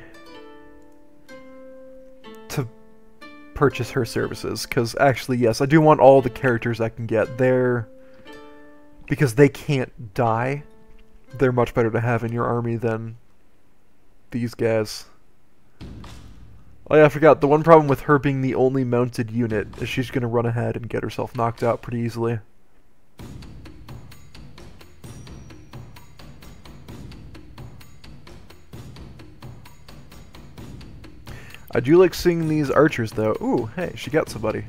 to purchase her services, because actually, yes, I do want all the characters I can get there, because they can't die. They're much better to have in your army than these guys. Oh yeah, I forgot, the one problem with her being the only mounted unit is she's gonna run ahead and get herself knocked out pretty easily. I do like seeing these archers, though. Ooh, hey, she got somebody.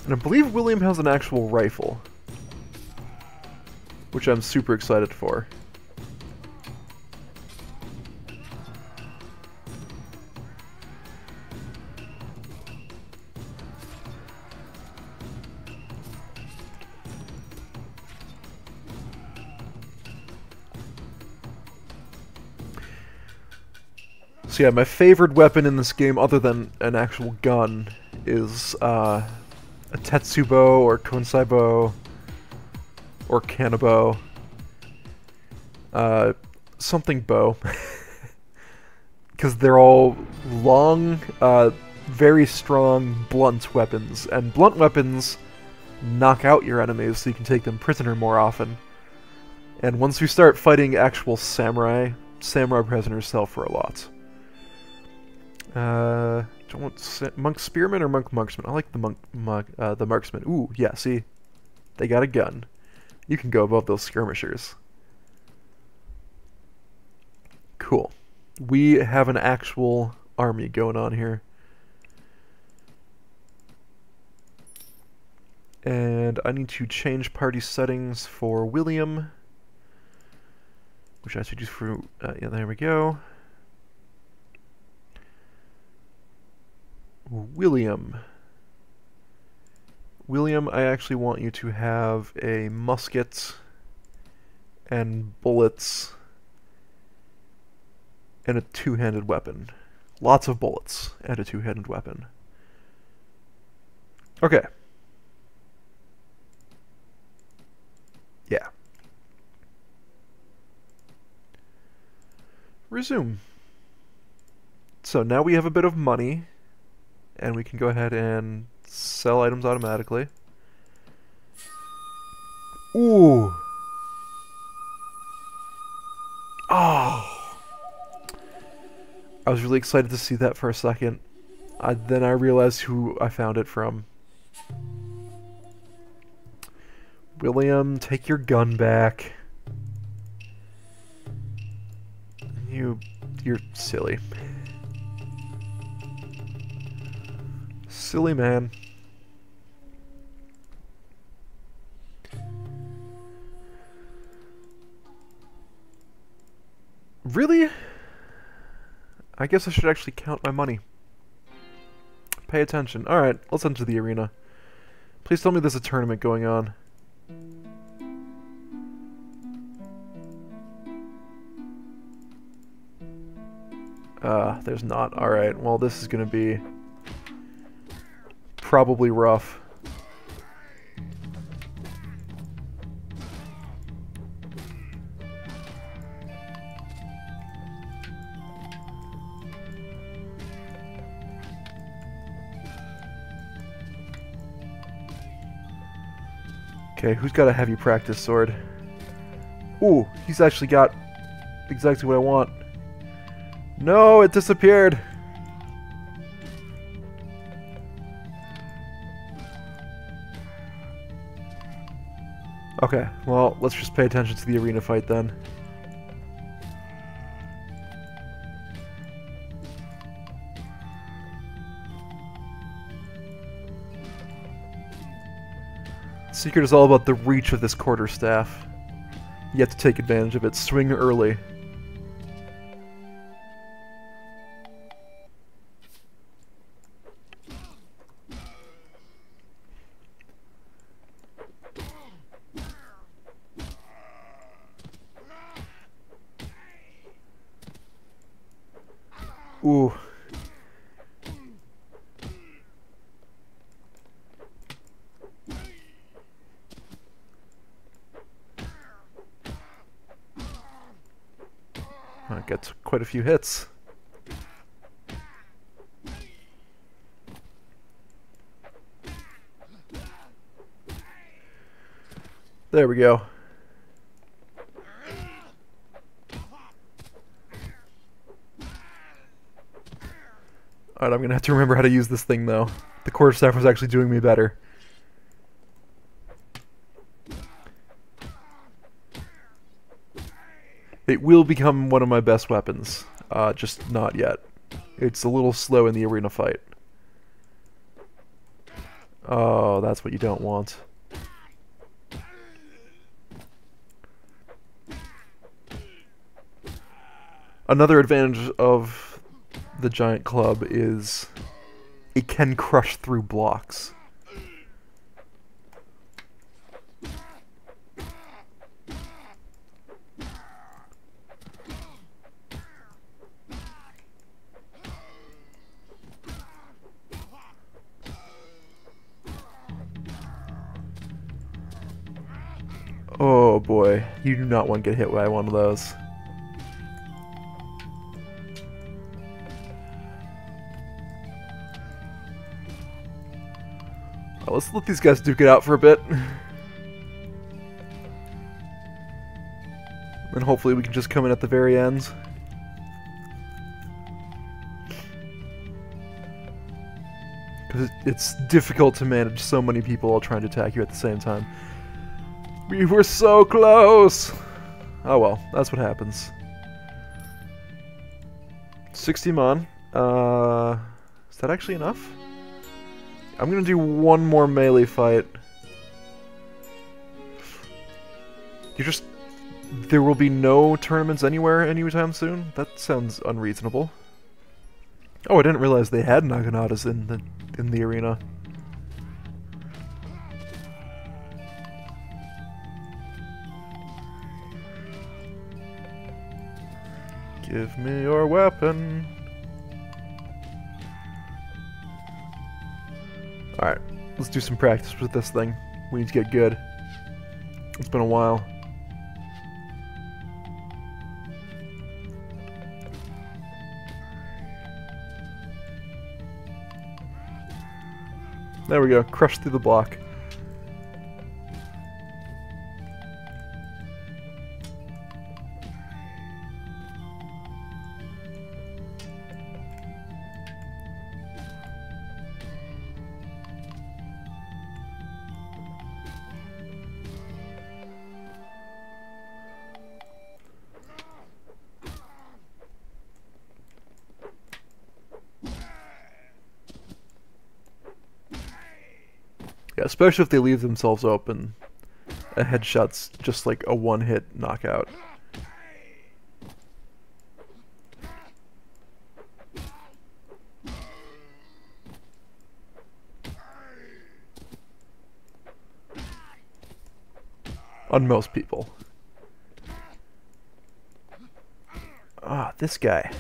And I believe William has an actual rifle, which I'm super excited for. So yeah, my favorite weapon in this game, other than an actual gun, is a Tetsubo or Konsai bow or Kanabo. Something bow. Because they're all long, very strong, blunt weapons. And blunt weapons knock out your enemies so you can take them prisoner more often. And once we start fighting actual samurai, samurai prisoners sell for a lot. Don't want monk spearman or monk marksman. I like the marksman. Ooh, yeah. See, they got a gun. You can go above those skirmishers. Cool. We have an actual army going on here, and I need to change party settings for William, which I should do for. Yeah, there we go. William, I actually want you to have a musket and bullets and a two-handed weapon. Lots of bullets and a two-handed weapon. Okay. Yeah. Resume. So now we have a bit of money, and we can go ahead and sell items automatically. Ooh. Oh. I was really excited to see that for a second. Then I realized who I found it from. William, take your gun back. You're silly. Silly man. Really? I guess I should actually count my money. Pay attention. Alright, let's enter the arena. Please tell me there's a tournament going on. There's not. Alright, well this is gonna be probably rough. Okay, who's got a heavy practice sword? Ooh, he's actually got exactly what I want. No, it disappeared! Okay, well, let's just pay attention to the arena fight then. Secret is all about the reach of this quarterstaff. You have to take advantage of it. Swing early. Ooh. That gets quite a few hits. There we go. Alright, I'm gonna have to remember how to use this thing though. The quarterstaff was actually doing me better. It will become one of my best weapons, just not yet. It's a little slow in the arena fight. Oh, that's what you don't want. Another advantage of the giant club is it can crush through blocks. Oh boy, you do not want to get hit by one of those. Well, let's let these guys duke it out for a bit. And hopefully we can just come in at the very end. Because it's difficult to manage so many people all trying to attack you at the same time. We were so close! Oh well, that's what happens. 60 mon. Is that actually enough? I'm gonna do one more melee fight. There will be no tournaments anywhere anytime soon? That sounds unreasonable. Oh, I didn't realize they had Naganatas in the arena. Give me your weapon. Alright, let's do some practice with this thing. We need to get good. It's been a while. There we go, crush through the block. Yeah, especially if they leave themselves open. A headshot's just like a one-hit knockout. On most people. Ah, this guy.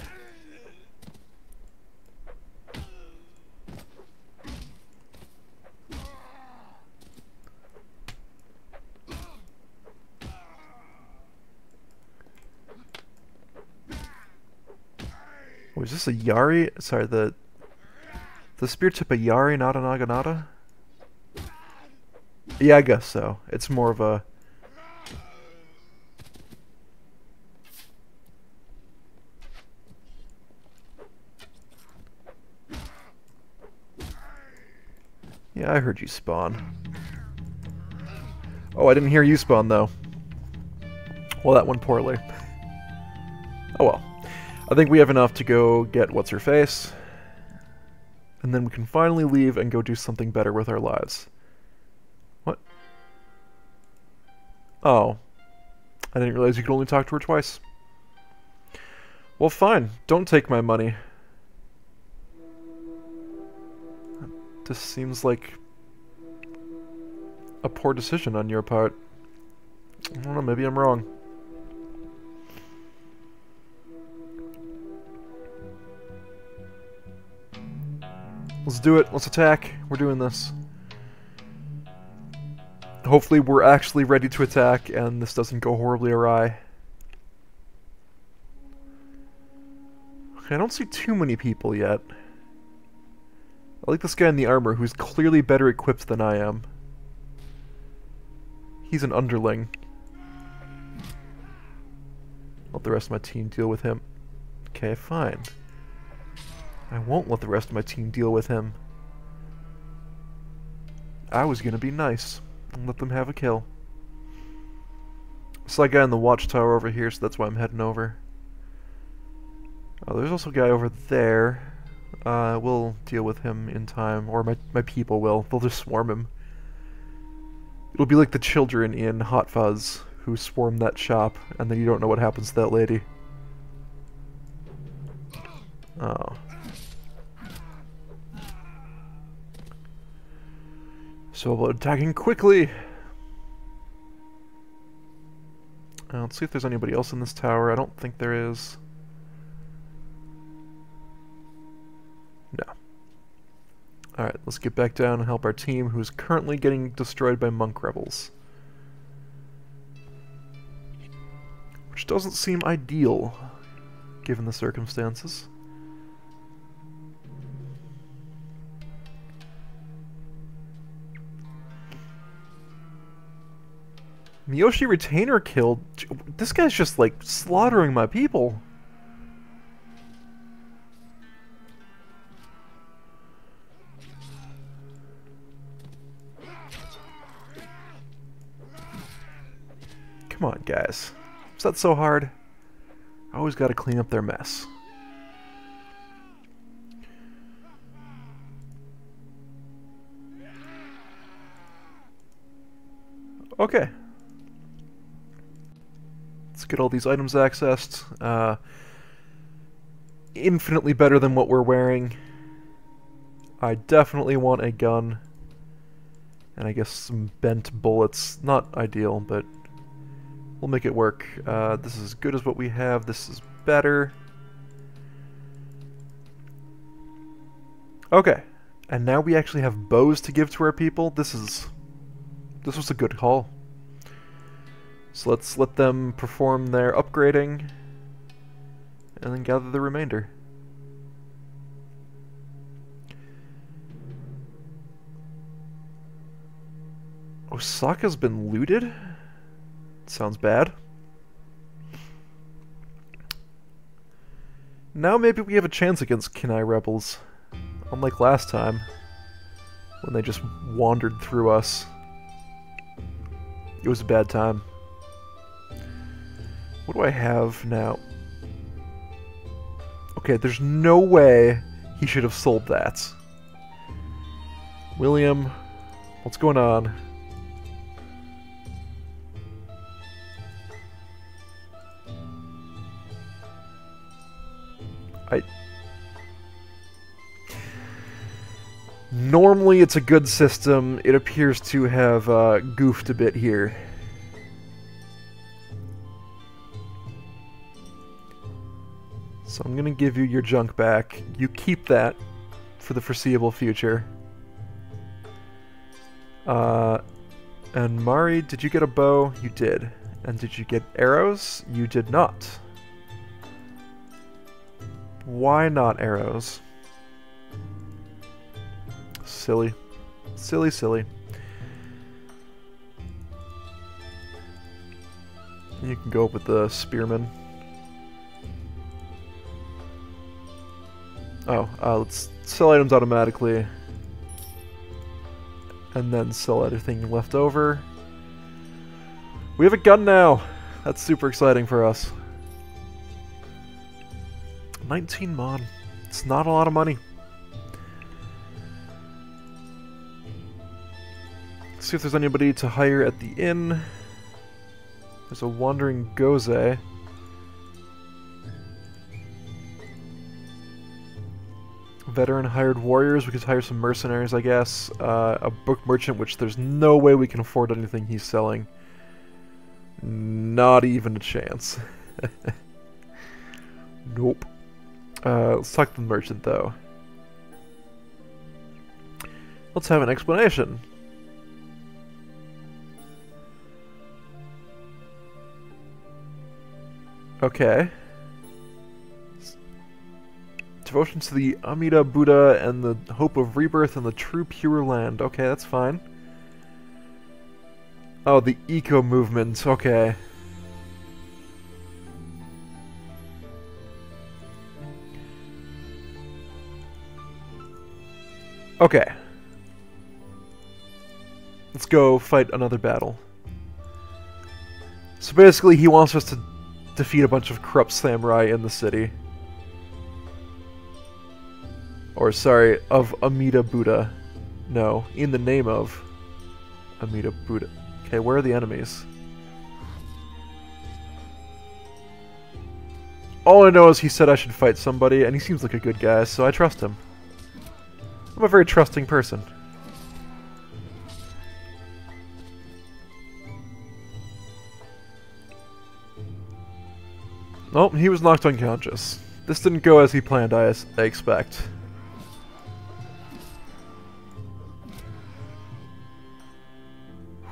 Oh, is this a Yari? Sorry, the spear tip a Yari, not a Naginata? Yeah, I guess so. It's more of a... Yeah, I heard you spawn. Oh, I didn't hear you spawn, though. Well, that went poorly. Oh well. I think we have enough to go get what's-her-face. And then we can finally leave and go do something better with our lives. What? Oh. I didn't realize you could only talk to her twice. Well, fine. Don't take my money. This seems like a poor decision on your part. I don't know, maybe I'm wrong. Let's do it. Let's attack. We're doing this. Hopefully we're actually ready to attack and this doesn't go horribly awry. Okay, I don't see too many people yet. I like this guy in the armor who's clearly better equipped than I am. He's an underling. Let the rest of my team deal with him. Okay, fine. I won't let the rest of my team deal with him. I was gonna be nice and let them have a kill. I saw a guy in the watchtower over here, so that's why I'm heading over. Oh, there's also a guy over there. We'll deal with him in time, or my people will. They'll just swarm him. It'll be like the children in Hot Fuzz who swarm that shop, and then you don't know what happens to that lady. Oh. So about attacking quickly! Let's see if there's anybody else in this tower. I don't think there is. No. Alright, let's get back down and help our team, who's currently getting destroyed by monk rebels. Which doesn't seem ideal, given the circumstances. Miyoshi Retainer killed... This guy's just, like, slaughtering my people. Come on, guys. Is that so hard? I always gotta clean up their mess. Okay. Let's get all these items accessed. Infinitely better than what we're wearing. I definitely want a gun. And I guess some bent bullets. Not ideal, but we'll make it work. This is as good as what we have. This is better. Okay. And now we actually have bows to give to our people. This was a good call. So let's let them perform their upgrading, and then gather the remainder. Osaka's been looted? Sounds bad. Now maybe we have a chance against Kinai rebels. Unlike last time, when they just wandered through us. It was a bad time. What do I have now? Okay, there's no way he should have sold that. William, what's going on? Normally it's a good system. It appears to have goofed a bit here. So I'm gonna give you your junk back. You keep that for the foreseeable future. And Mari, did you get a bow? You did. And did you get arrows? You did not. Why not arrows? Silly. Silly, silly. You can go up with the spearman. Oh, let's sell items automatically. And then sell everything left over. We have a gun now! That's super exciting for us. 19 mon. It's not a lot of money. Let's see if there's anybody to hire at the inn. There's a wandering Goze. Veteran hired warriors. We could hire some mercenaries, I guess. A book merchant, which there's no way we can afford anything he's selling. Not even a chance. Nope. Let's talk to the merchant, though. Let's have an explanation. Okay. Devotion to the Amida Buddha and the hope of rebirth in the true pure land. Okay, that's fine. Oh, the eco movement. Okay. Okay. Let's go fight another battle. So basically, he wants us to defeat a bunch of corrupt samurai in the city. Or, sorry, of Amida Buddha. No, in the name of Amida Buddha. Okay, where are the enemies? All I know is he said I should fight somebody, and he seems like a good guy, so I trust him. I'm a very trusting person. Oh, he was knocked unconscious. This didn't go as he planned, I expect.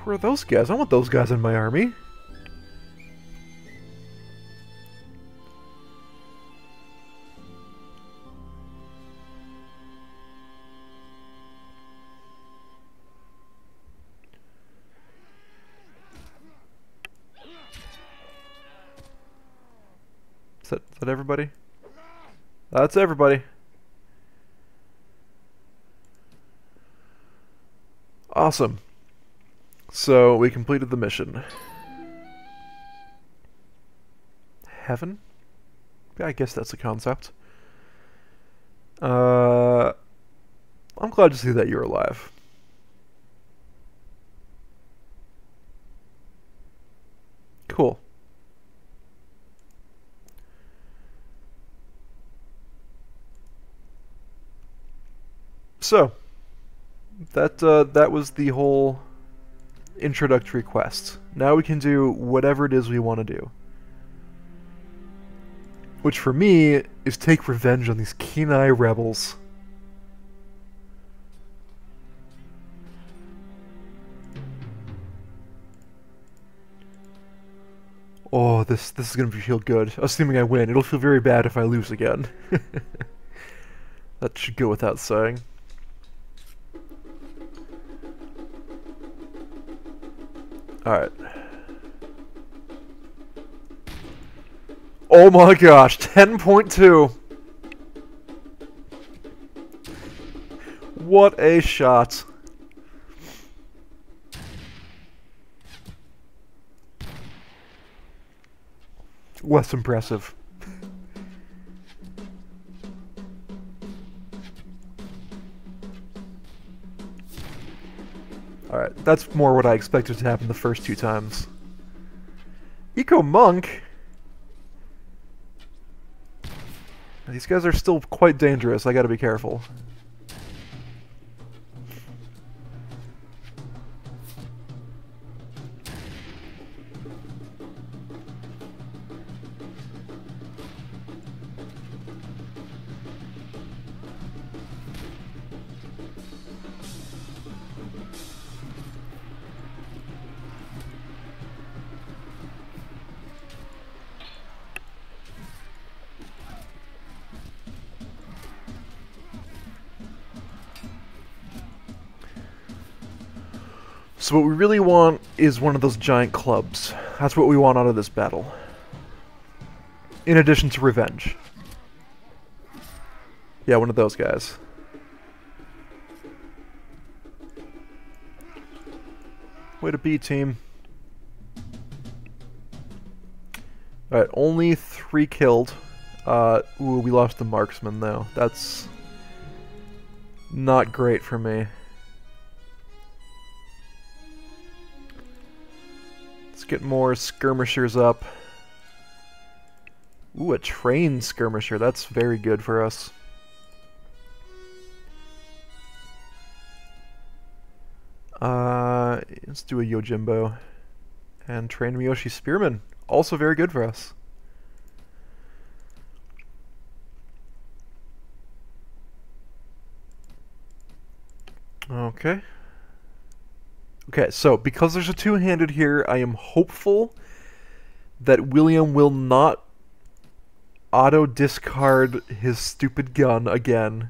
Who are those guys? I want those guys in my army. Is that everybody? That's everybody. Awesome. So, we completed the mission. Heaven? Yeah, I guess that's a concept. I'm glad to see that you're alive. Cool. So, that was the whole introductory quest. Now we can do whatever it is we want to do. Which for me is take revenge on these Kenai rebels. Oh, this is gonna feel good. Assuming I win. It'll feel very bad if I lose again. That should go without saying. Alright. Oh my gosh, 10.2! What a shot. Less impressive. Alright, that's more what I expected to happen the first two times. Eco Monk? These guys are still quite dangerous, I gotta be careful. So what we really want is one of those giant clubs. That's what we want out of this battle. In addition to revenge. Yeah, one of those guys. Way to be, team. Alright, only 3 killed. Ooh, we lost the marksman, though. That's not great for me. Let's get more skirmishers up. Ooh, a trained skirmisher. That's very good for us. Let's do a Yojimbo. And train Miyoshi Spearman. Also very good for us. Okay. Okay, so because there's a two-handed here, I am hopeful that William will not auto-discard his stupid gun again.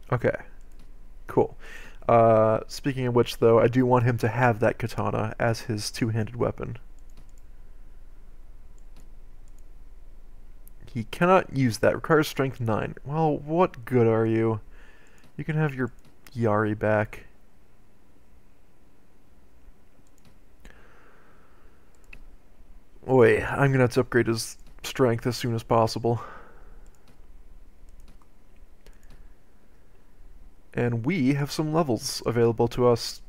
Okay. Cool. Speaking of which, though, I do want him to have that katana as his two-handed weapon. He cannot use that. Requires strength 9. Well, what good are you? You can have your Yari back. Oi, I'm gonna have to upgrade his strength as soon as possible. And we have some levels available to us.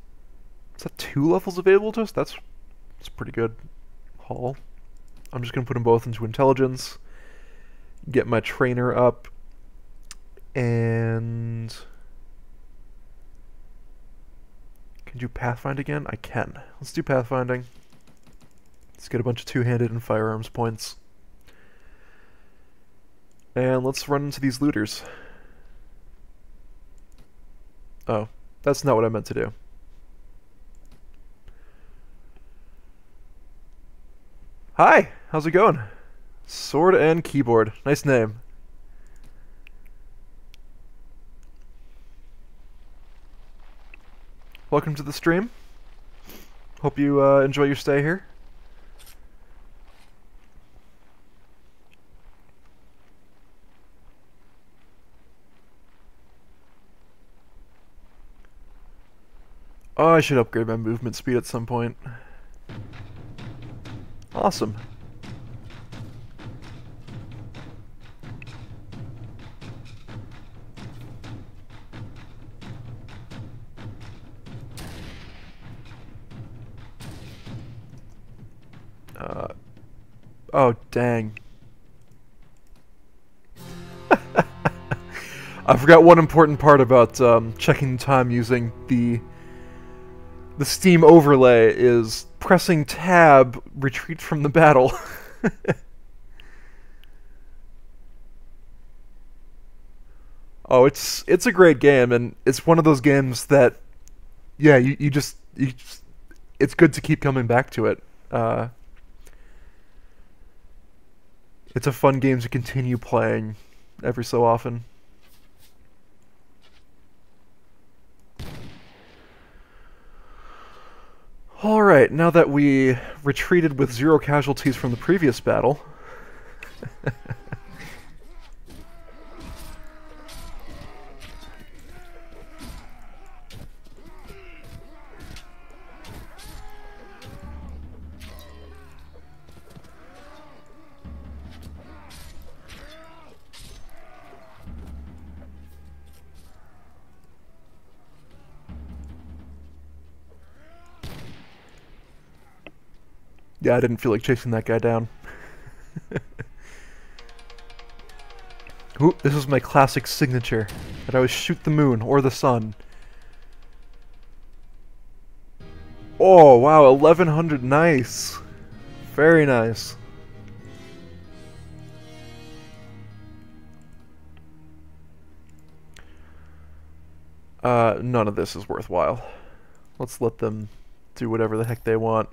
Is that 2 levels available to us? That's pretty good haul. I'm just gonna put them both into intelligence. Get my trainer up. And can do Pathfind again? I can. Let's do Pathfinding. Let's get a bunch of two-handed and firearms points. And let's run into these looters. Oh, that's not what I meant to do. Hi, how's it going? Sword and Keyboard. Nice name. Welcome to the stream. Hope you enjoy your stay here. Oh, I should upgrade my movement speed at some point. Awesome. Oh, dang. I forgot one important part about checking time using the Steam overlay is pressing tab, retreat from the battle. Oh, it's a great game, and it's one of those games that, yeah, you just it's good to keep coming back to it. It's a fun game to continue playing every so often. Alright, now that we retreated with 0 casualties from the previous battle... Yeah, I didn't feel like chasing that guy down. Ooh, this is my classic signature. That I always shoot the moon or the sun. Oh, wow, 1100, nice. Very nice. None of this is worthwhile. Let's let them do whatever the heck they want.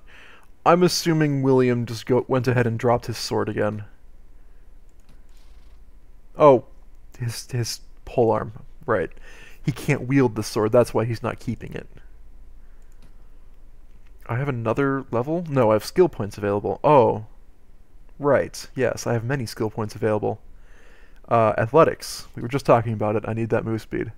I'm assuming William just went ahead and dropped his sword again. Oh, his polearm, right. he can't wield the sword. That's why he's not keeping it. I have another level? No, I have skill points available. Oh, right. Yes, I have many skill points available. Athletics. We were just talking about it. I need that move speed.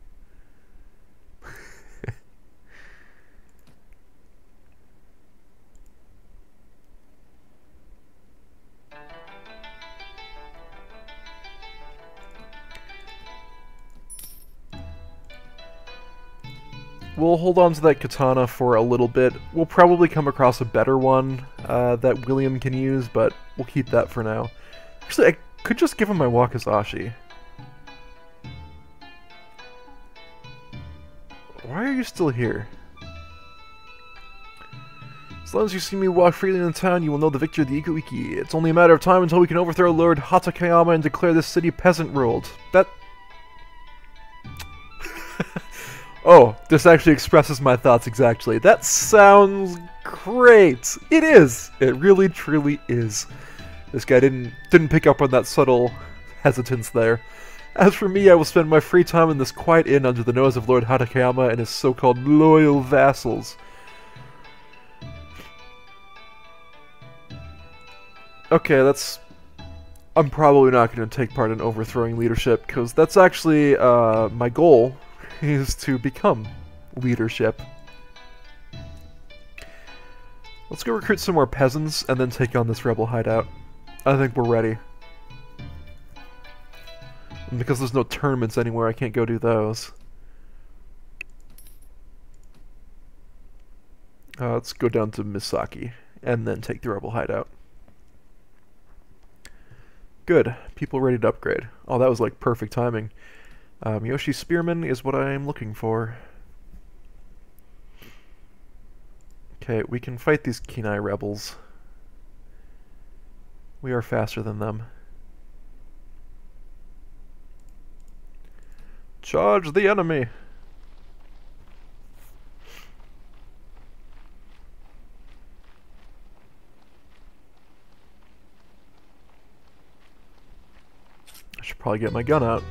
We'll hold on to that katana for a little bit. We'll probably come across a better one that William can use, but we'll keep that for now. Actually, I could just give him my wakizashi. Why are you still here? As long as you see me walk freely in the town, you will know the victory of the Ikuiki. It's only a matter of time until we can overthrow Lord Hatakeyama and declare this city peasant-ruled. That... Oh, this actually expresses my thoughts exactly. That sounds great! It is! It really, truly is. This guy didn't pick up on that subtle hesitance there. As for me, I will spend my free time in this quiet inn under the nose of Lord Hatakeyama and his so-called loyal vassals. Okay, that's... I'm probably not going to take part in overthrowing leadership, because that's actually my goal, is to become leadership. Let's go recruit some more peasants, and then take on this rebel hideout. I think we're ready. And because there's no tournaments anywhere, I can't go do those. Let's go down to Misaki, and then take the rebel hideout. Good. People ready to upgrade. Oh, that was like perfect timing. Yoshi Spearman is what I'm looking for. Okay, we can fight these Kenai rebels. We are faster than them. Charge the enemy! I should probably get my gun out.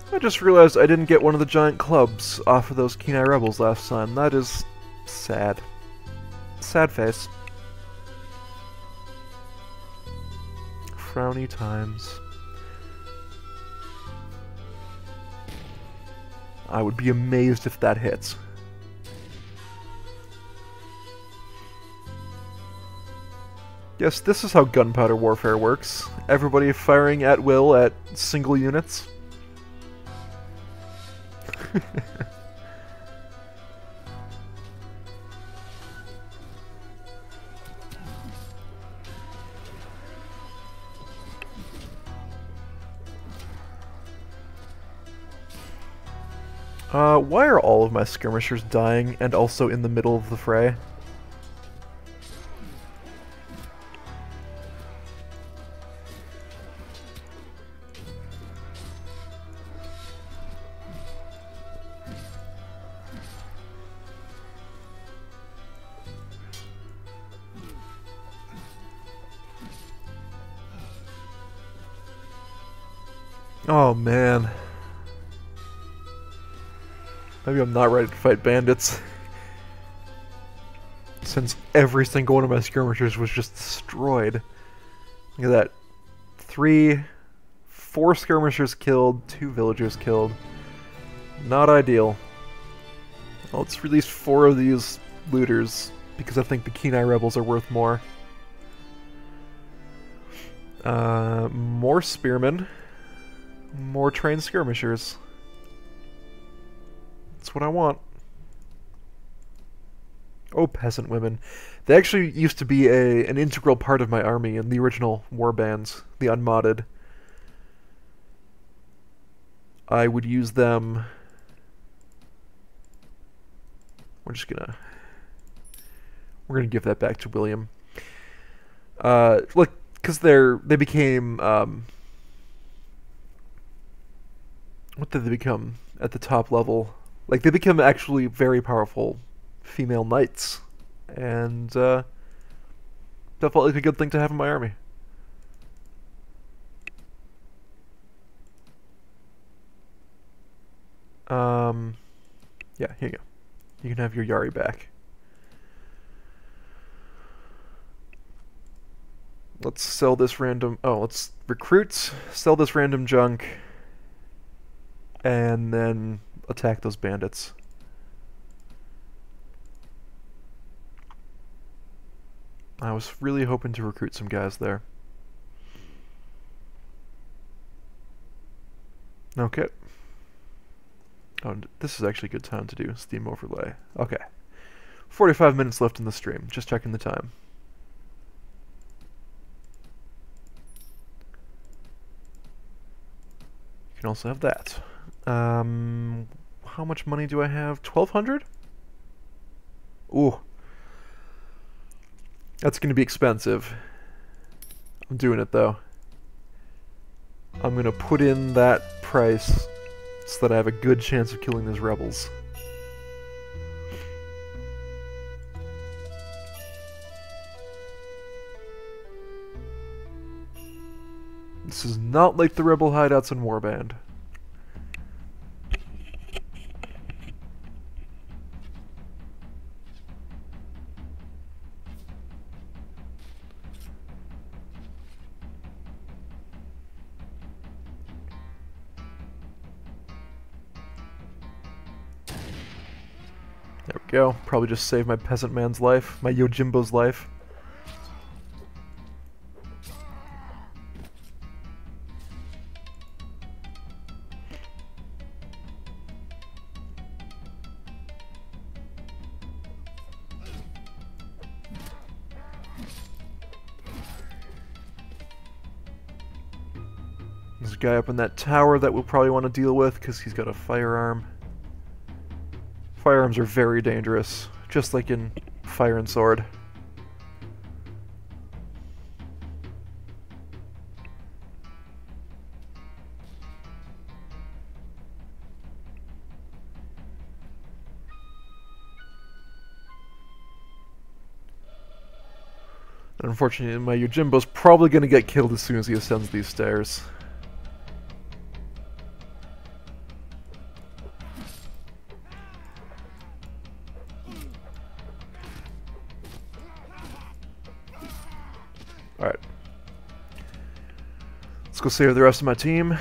I just realized I didn't get one of the giant clubs off of those Kenai rebels last time. That is sad. Sad face. Frowny times. I would be amazed if that hits. Yes, this is how gunpowder warfare works. Everybody firing at will at single units. Why are all of my skirmishers dying and also in the middle of the fray? Oh man. Maybe I'm not ready to fight bandits. Since every single one of my skirmishers was just destroyed. Look at that. 4 skirmishers killed, 2 villagers killed. Not ideal. Well, let's release 4 of these looters, because I think the Kenai rebels are worth more. More spearmen. More trained skirmishers. That's what I want. Oh, peasant women. They actually used to be an integral part of my army in the original warbands, the unmodded. I would use them... We're gonna give that back to William. Look, because they became, what did they become at the top level? Like, they become actually very powerful female knights. And, that felt like a good thing to have in my army. Yeah, here you go. You can have your Yari back. Let's sell this random... Oh, let's recruit, sell this random junk, and then attack those bandits. I was really hoping to recruit some guys there. Okay. Oh, this is actually a good time to do Steam Overlay. Okay. 45 minutes left in the stream. Just checking the time. You can also have that. How much money do I have? 1,200? Ooh. That's going to be expensive. I'm doing it, though. I'm going to put in that price so that I have a good chance of killing these rebels. This is not like the rebel hideouts in Warband. There we go. Probably just saved my peasant man's life, my Yojimbo's life. There's a guy up in that tower that we'll probably want to deal with because he's got a firearm. Firearms are very dangerous, just like in Fire and Sword. And unfortunately, my Yojimbo's probably going to get killed as soon as he ascends these stairs. Alright. Let's go save the rest of my team.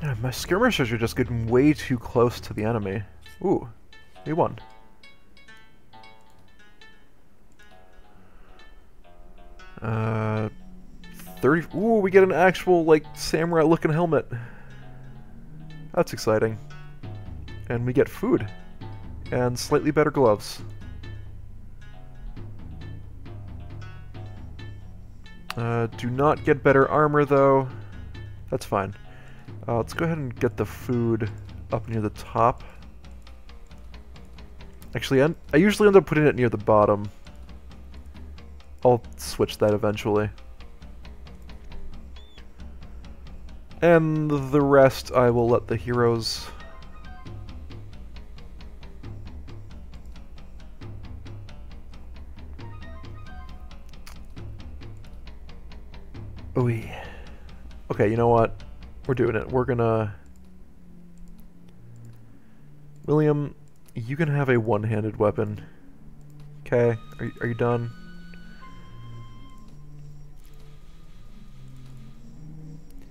Yeah, my skirmishers are just getting way too close to the enemy. Ooh, we won. Uh, 30. Ooh, we get an actual, like, samurai-looking helmet. That's exciting. And we get food. And slightly better gloves. Do not get better armor, though. That's fine. Let's go ahead and get the food up near the top. Actually, I usually end up putting it near the bottom. I'll switch that eventually. And the rest I will let the heroes... Ooh. Okay, you know what? We're doing it. We're gonna... William, you can have a one-handed weapon. Okay, are you done?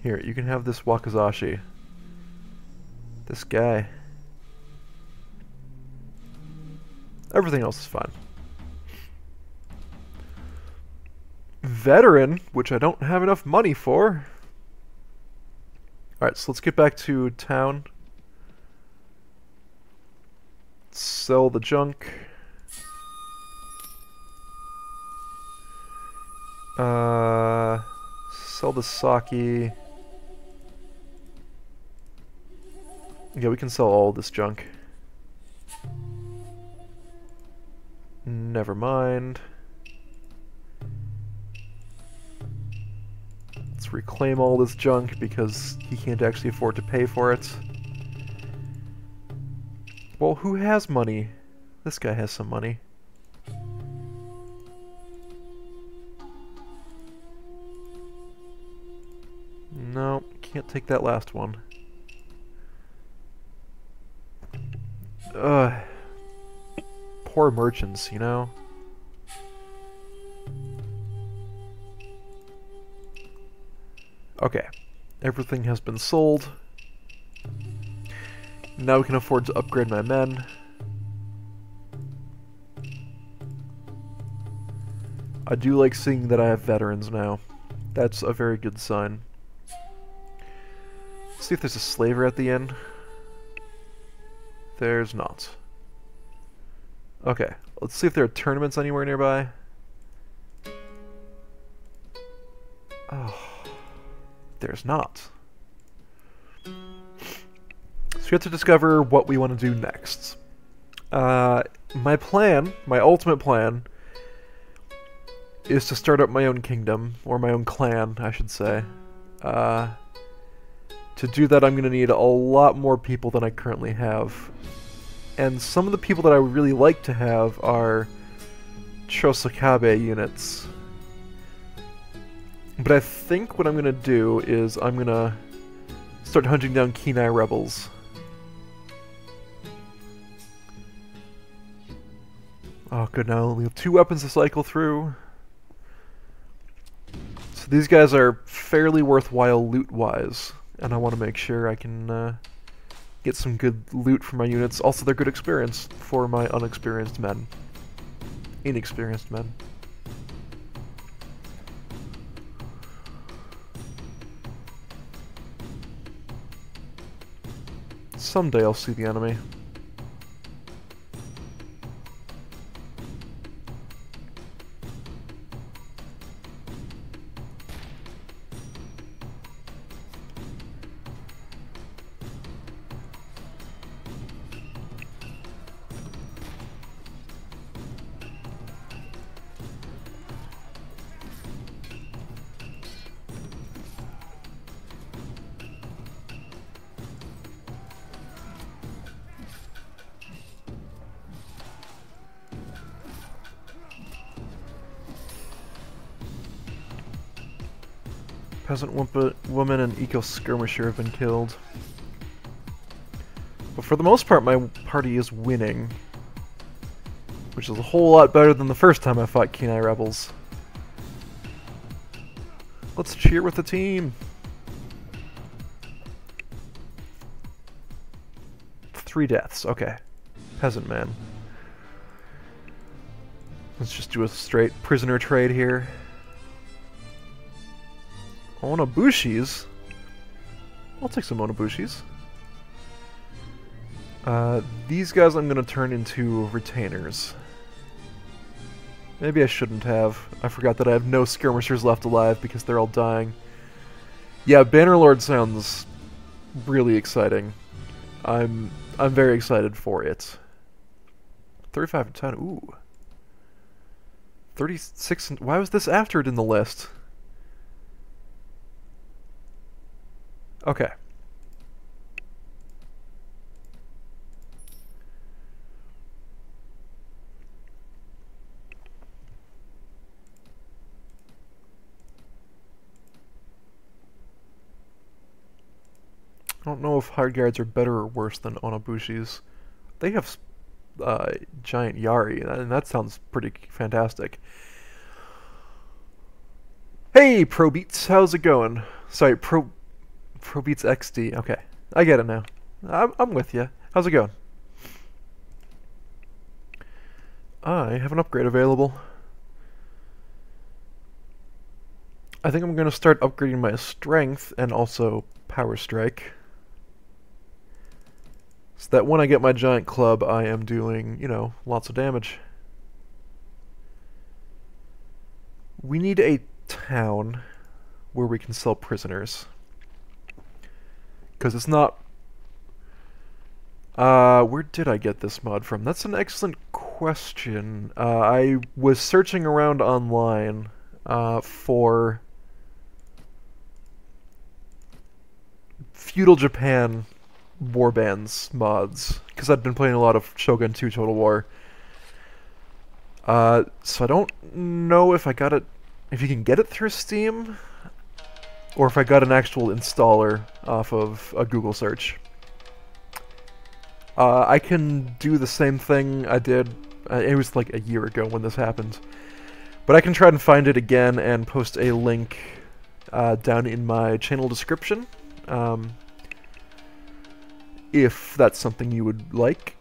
Here, you can have this wakizashi. This guy. Everything else is fine. Veteran, which I don't have enough money for. Alright, so let's get back to town. Sell the junk. Sell the sake. Yeah, we can sell all this junk. Never mind. just reclaim all this junk because he can't actually afford to pay for it. Well, who has money? This guy has some money. No, can't take that last one. Poor merchants, you know? Okay, everything has been sold. Now we can afford to upgrade my men. I do like seeing that I have veterans now. That's a very good sign. Let's see if there's a slaver at the end. There's not. Okay, let's see if there are tournaments anywhere nearby. Oh, there's not. So we have to discover what we want to do next. My plan, my ultimate plan, is to start up my own kingdom, or my own clan, I should say. To do that, I'm going to need a lot more people than I currently have. And some of the people that I would really like to have are Chosokabe units. But I think what I'm going to do is I'm going to start hunting down Kenai rebels. Oh, good, now I only have 2 weapons to cycle through. So these guys are fairly worthwhile loot-wise, and I want to make sure I can get some good loot for my units. Also, they're good experience for my unexperienced men. Inexperienced men. Someday I'll see the enemy. Peasant woman and eco-skirmisher have been killed. But for the most part, my party is winning. Which is a whole lot better than the first time I fought Kenai rebels. Let's cheer with the team! 3 deaths, okay. Peasant man. Let's just do a straight prisoner trade here. Onobushis? I'll take some Onobushis. These guys I'm going to turn into retainers. Maybe I shouldn't have. I forgot that I have no skirmishers left alive because they're all dying. Yeah, Bannerlord sounds really exciting. I'm very excited for it. 35 and 10, ooh. 36, why was this after it in the list? Okay. I don't know if Hard Guards are better or worse than Onobushis. They have giant Yari, and that sounds pretty fantastic. Hey, ProBeats, how's it going? Sorry, ProBeats XD. Okay, I get it now. I'm with you. How's it going? I have an upgrade available. I think I'm going to start upgrading my strength and also power strike. So that when I get my giant club, I am doing, you know, lots of damage. We need a town where we can sell prisoners. Because it's not... where did I get this mod from? That's an excellent question. I was searching around online for feudal Japan warbands mods, because I've been playing a lot of Shogun 2 Total War. So I don't know if I got it, if you can get it through Steam, or if I got an actual installer off of a Google search. I can do the same thing I did, it was like a year ago when this happened, but I can try and find it again and post a link down in my channel description, if that's something you would like.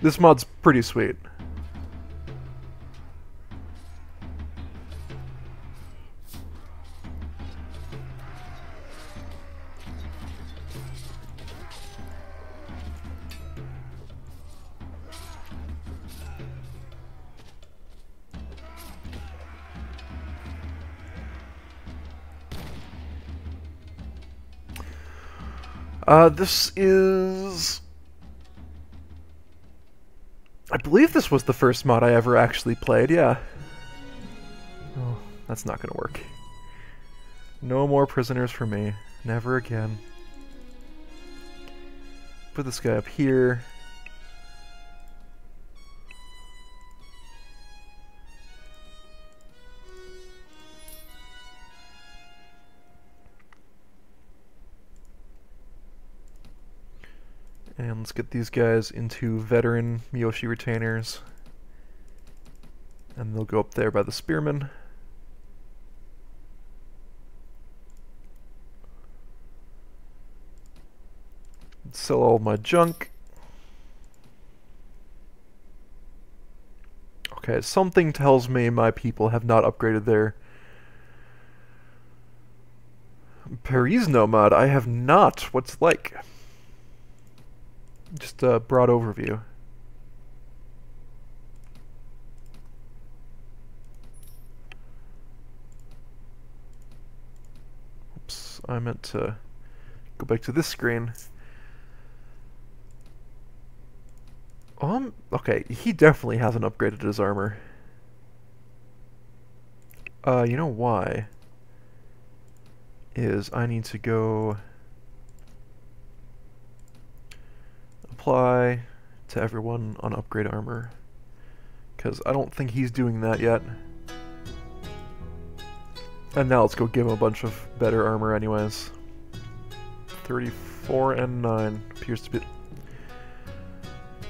This mod's pretty sweet. This is... I believe this was the first mod I ever actually played, yeah. Oh, that's not gonna work. No more prisoners for me. Never again. Put this guy up here. And let's get these guys into veteran Miyoshi retainers. And they'll go up there by the spearmen. Sell all my junk. Okay, something tells me my people have not upgraded their Paris nomad. I have not. What's it like? Just a broad overview. Oops, I meant to go back to this screen. Okay, he definitely hasn't upgraded his armor. You know why? Is I need to go apply to everyone on upgrade armor, because I don't think he's doing that yet. And now let's go give him a bunch of better armor anyways. 34 and 9 appears to be...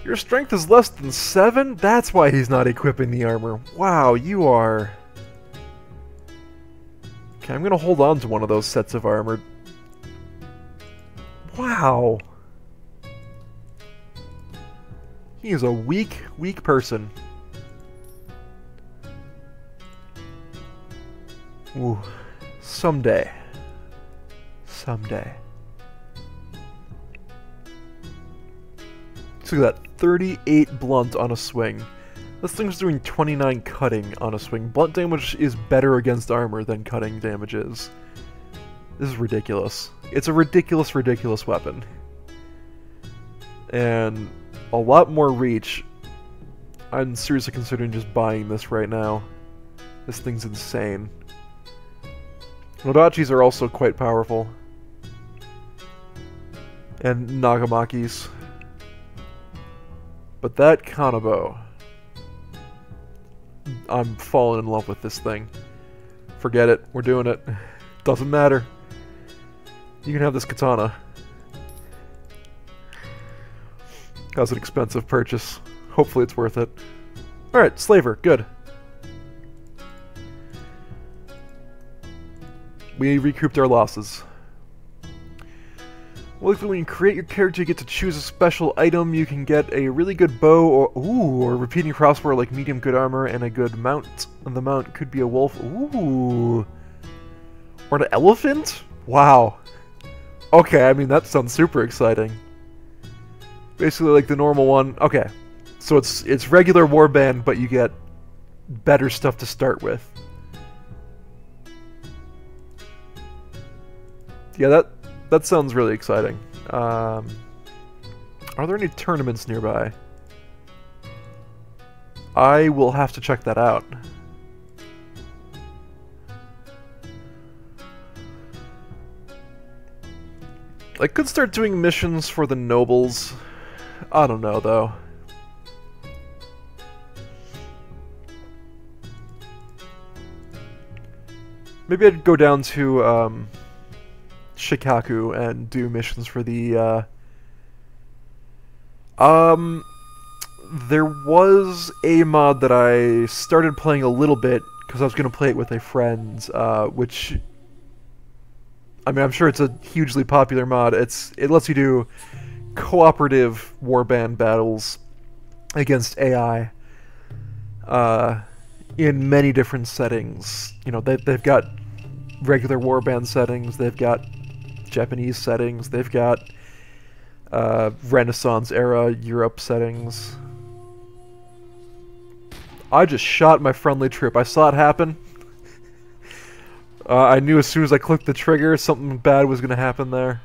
Your strength is less than 7? That's why he's not equipping the armor. Wow, you are... Okay, I'm gonna hold on to one of those sets of armor. Wow! He is a weak, weak person. Ooh. Someday. Someday. So look at that. 38 blunt on a swing. This thing's doing 29 cutting on a swing. Blunt damage is better against armor than cutting damage is. This is ridiculous. It's a ridiculous, ridiculous weapon. And a lot more reach. I'm seriously considering just buying this right now. This thing's insane. Nodachis are also quite powerful. And Nagamakis. But that Kanabo... I'm falling in love with this thing. Forget it. We're doing it. Doesn't matter. You can have this katana. That was an expensive purchase. Hopefully it's worth it. Alright, Slaver. Good. We recouped our losses. Well, when you create your character, you get to choose a special item. You can get a really good bow, or repeating crossbow, like medium good armor, and a good mount. And the mount could be a wolf. Ooh. Or an elephant? Wow. Okay, I mean, that sounds super exciting. Basically like the normal one. Okay. So it's regular warband, but you get better stuff to start with. Yeah, that sounds really exciting. Are there any tournaments nearby? I will have to check that out. I could start doing missions for the nobles. I don't know, though. Maybe I'd go down to Shikaku and do missions for the there was a mod that I started playing a little bit because I was going to play it with a friend, which, I mean, I'm sure it's a hugely popular mod. It lets you do cooperative warband battles against AI in many different settings. You know, they've got regular warband settings, they've got Japanese settings, they've got Renaissance era Europe settings. I just shot my friendly troop. I saw it happen. I knew as soon as I clicked the trigger something bad was going to happen there.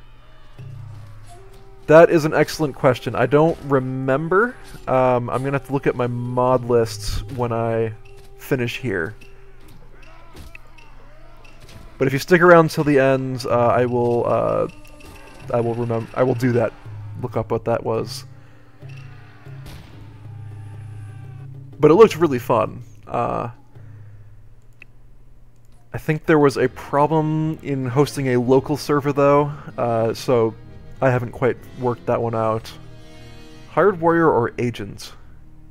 That is an excellent question. I don't remember. I'm going to have to look at my mod lists when I finish here. But if you stick around till the end, I will remember. I will do that. Look up what that was. But it looked really fun. I think there was a problem in hosting a local server though, so I haven't quite worked that one out. Hired warrior or agent?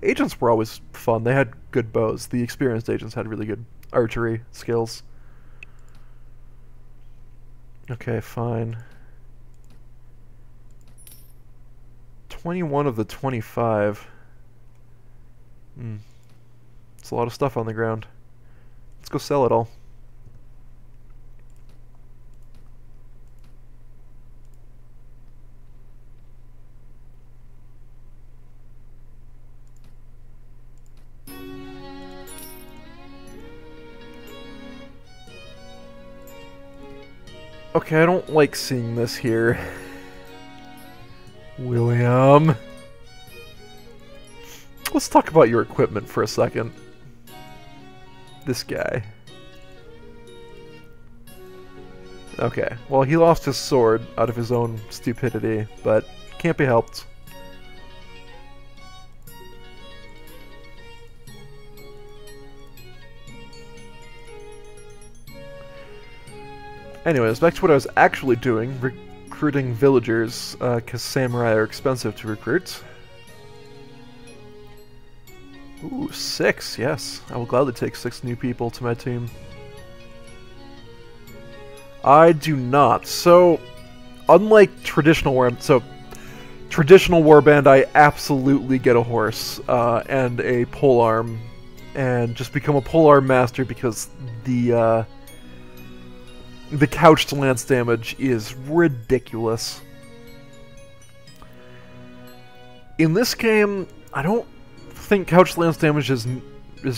Agents were always fun. They had good bows. The experienced agents had really good archery skills. Okay, fine. 21 of the 25. It's a lot of stuff on the ground. Let's go sell it all. Okay, I don't like seeing this here. William. Let's talk about your equipment for a second. This guy. Okay, well, he lost his sword out of his own stupidity, but can't be helped. Anyways, back to what I was actually doing, recruiting villagers, because samurai are expensive to recruit. Ooh, 6, yes. I will gladly take 6 new people to my team. I do not. So, unlike traditional warband, I absolutely get a horse, and a polearm, and just become a polearm master because the couched lance damage is ridiculous. In this game, I don't think couched lance damage is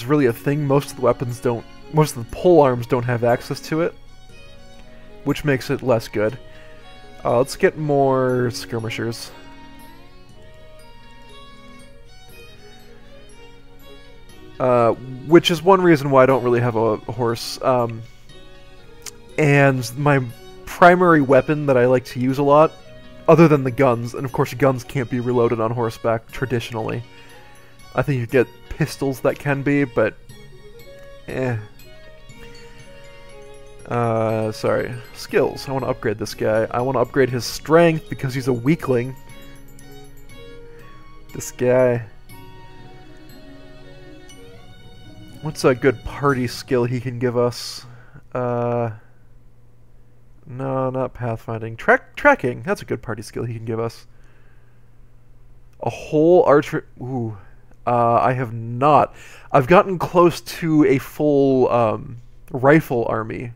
really a thing. Most of the weapons don't, most of the polearms don't have access to it, which makes it less good. Let's get more skirmishers. Which is one reason why I don't really have a horse. And my primary weapon that I like to use a lot, other than the guns, and of course guns can't be reloaded on horseback traditionally. I think you get pistols that can be, but sorry. Skills. I want to upgrade this guy. I want to upgrade his strength because he's a weakling. This guy. What's a good party skill he can give us? No, not pathfinding. Tracking. That's a good party skill he can give us. A whole archer. Ooh. I have not. I've gotten close to a full rifle army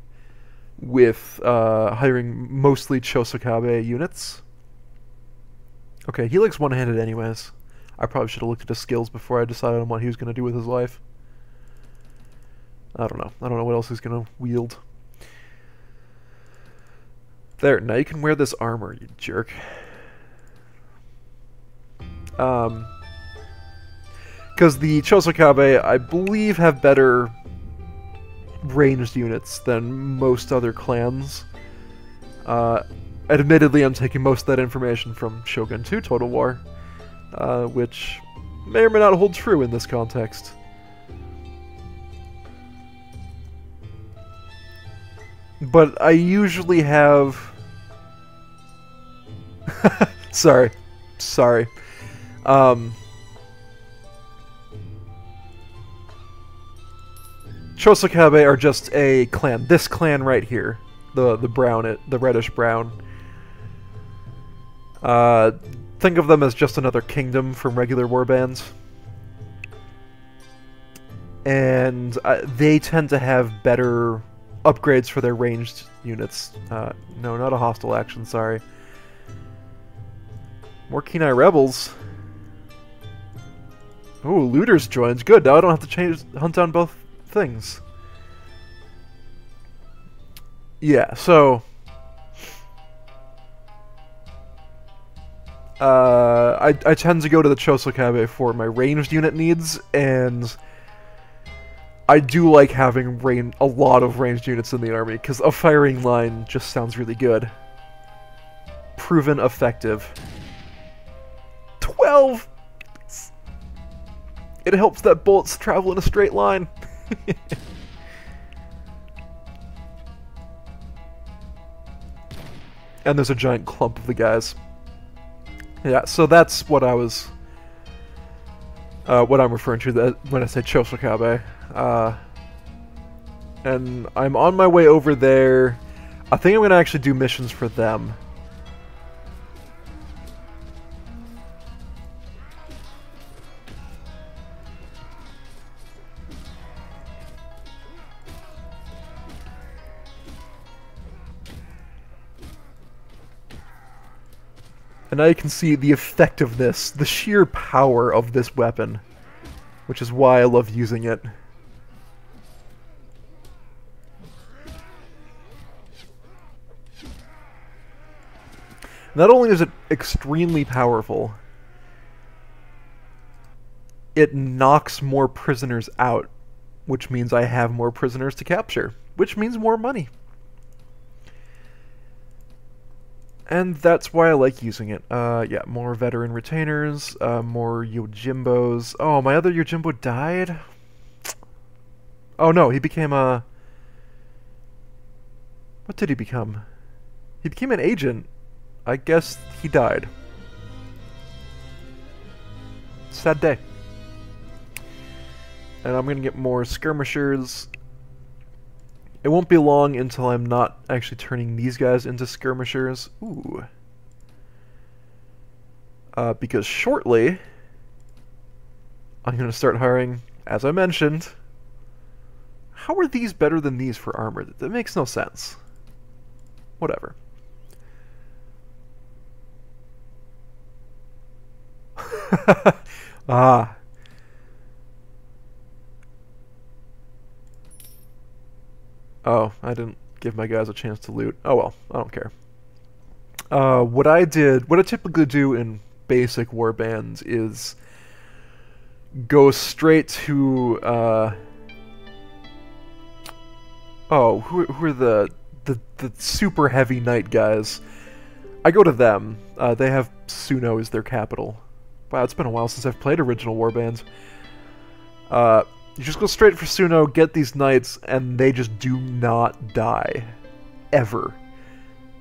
with hiring mostly Chosokabe units. Okay, he likes one-handed anyways. I probably should have looked at his skills before I decided on what he was going to do with his life. I don't know. I don't know what else he's going to wield. There, now you can wear this armor, you jerk. Because the Chosokabe, I believe, have better ranged units than most other clans. I Admittedly, I'm taking most of that information from Shogun 2 Total War, which may or may not hold true in this context. But I usually have... Sorry. Chosokabe are just a clan. This clan right here. The reddish brown. Think of them as just another kingdom from regular warbands. And they tend to have better upgrades for their ranged units. No, not a hostile action, sorry. More Kenai Rebels. Ooh, Looters joins. Good, now I don't have to hunt down both things. Yeah, so... I tend to go to the Chosokabe for my ranged unit needs, and I do like having a lot of ranged units in the army, because a firing line just sounds really good. Proven effective. 12! It helps that bullets travel in a straight line. And there's a giant clump of the guys. Yeah, so that's what I was... what I'm referring to when I say Chosokabe. And I'm on my way over there. I think I'm going to actually do missions for them. And now you can see the effectiveness, the sheer power of this weapon, which is why I love using it. Not only is it extremely powerful, it knocks more prisoners out, which means I have more prisoners to capture, which means more money. And that's why I like using it. Yeah, more veteran retainers, more Yojimbos. Oh, my other Yojimbo died? Oh no, he became a... What did he become? He became an agent. I guess he died. Sad day. And I'm gonna get more skirmishers. It won't be long until I'm not actually turning these guys into skirmishers. Ooh. Because shortly, I'm going to start hiring, as I mentioned. How are these better than these for armor? That makes no sense. Whatever. Ah. Oh, I didn't give my guys a chance to loot. Oh well, I don't care. What I typically do in basic warbands is go straight to, oh, who are the super heavy knight guys? I go to them. They have Suno as their capital. Wow, it's been a while since I've played original warbands. You just go straight for Suno, get these knights, and they just do not die. Ever.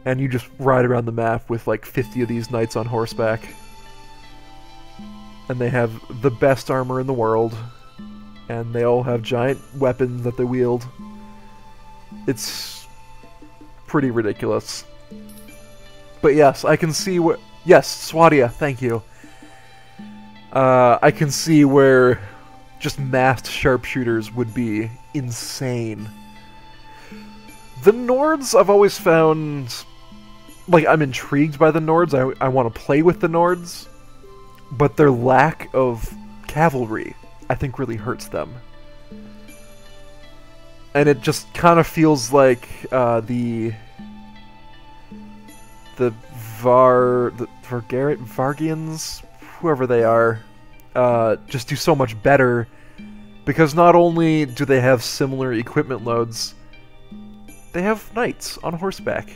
And you just ride around the map with like 50 of these knights on horseback. And they have the best armor in the world. And they all have giant weapons that they wield. It's pretty ridiculous. But yes, I can see what... Yes, Swadia, thank you. I can see where... just masked sharpshooters would be insane. The Nords I've always found... Like, I'm intrigued by the Nords. I want to play with the Nords. But their lack of cavalry, I think, really hurts them. And it just kind of feels like the Vargians, whoever they are, just do so much better, because not only do they have similar equipment loads, they have knights on horseback.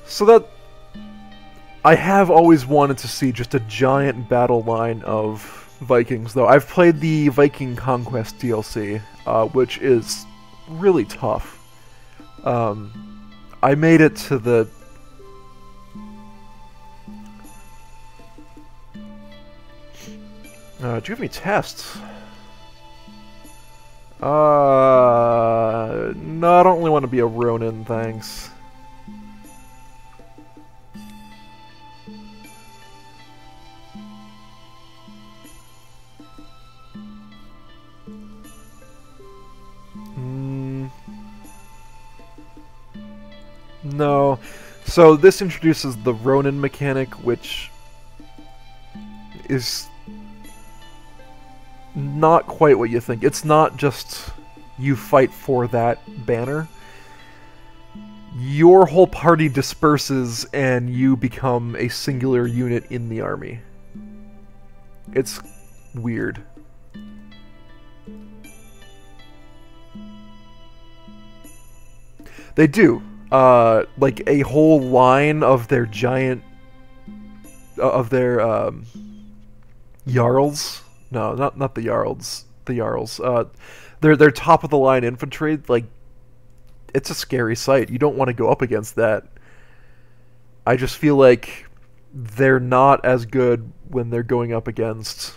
So that... I have always wanted to see just a giant battle line of Vikings, though. I've played the Viking Conquest DLC, which is really tough. I made it to the... do you have any tests? No, I don't really want to be a Ronin, thanks. No. So this introduces the Ronin mechanic, which is not quite what you think. It's not just you fight for that banner. Your whole party disperses and you become a singular unit in the army. It's weird. They do. Like a whole line of their giant... of their, Jarls. No, not the Jarls. The Jarls. They're top-of-the-line infantry. Like, it's a scary sight. You don't want to go up against that. I just feel like they're not as good when they're going up against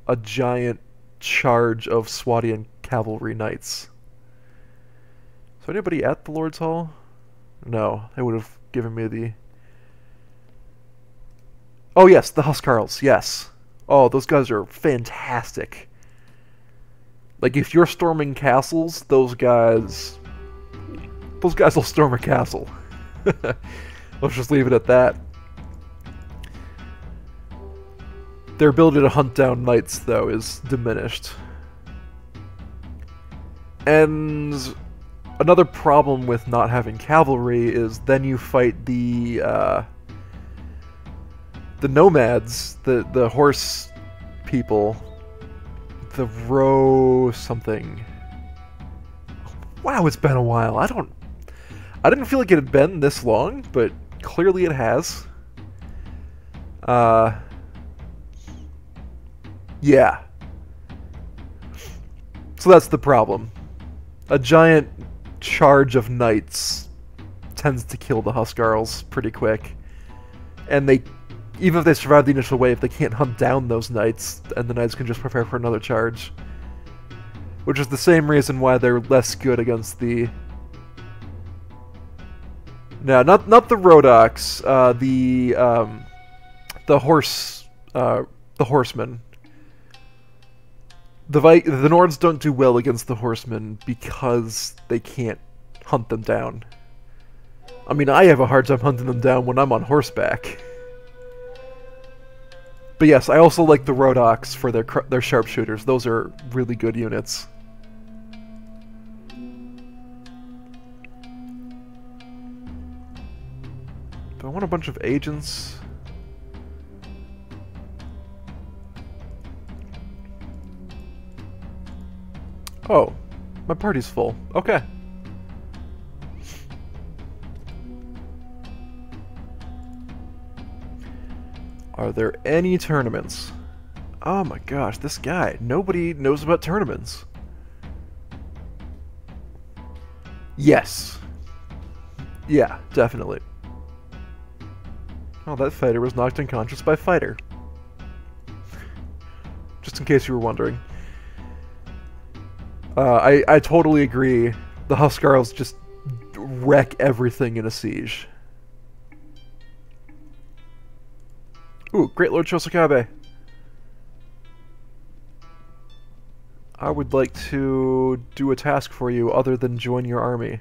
a giant charge of Swadian cavalry knights. So anybody at the Lord's Hall? No, they would have given me the... Oh yes, the Huskarls, yes. Oh, those guys are fantastic. Like, if you're storming castles, those guys will storm a castle. Let's just leave it at that. Their ability to hunt down knights, though, is diminished. And another problem with not having cavalry is then you fight the nomads, the horse people, the row something. Wow, it's been a while. I didn't feel like it had been this long, but clearly it has. Yeah. So that's the problem. A giant charge of knights tends to kill the Huskarls pretty quick. And they, even if they survive the initial wave, they can't hunt down those knights, and the knights can just prepare for another charge. Which is the same reason why they're less good against the... No, not the Rhodoks, the horsemen. The Nords don't do well against the horsemen because they can't hunt them down. I mean, I have a hard time hunting them down when I'm on horseback. But yes, I also like the Rhodoks for their sharpshooters. Those are really good units. Do I want a bunch of agents? Oh, my party's full. Okay. Are there any tournaments? Oh my gosh, this guy. Nobody knows about tournaments. Yes. Yeah, definitely. Oh, that fighter was knocked unconscious by fighter. Just in case you were wondering. I totally agree. The Huskarls just wreck everything in a siege. Ooh, Great Lord Chosokabe. I would like to do a task for you other than join your army.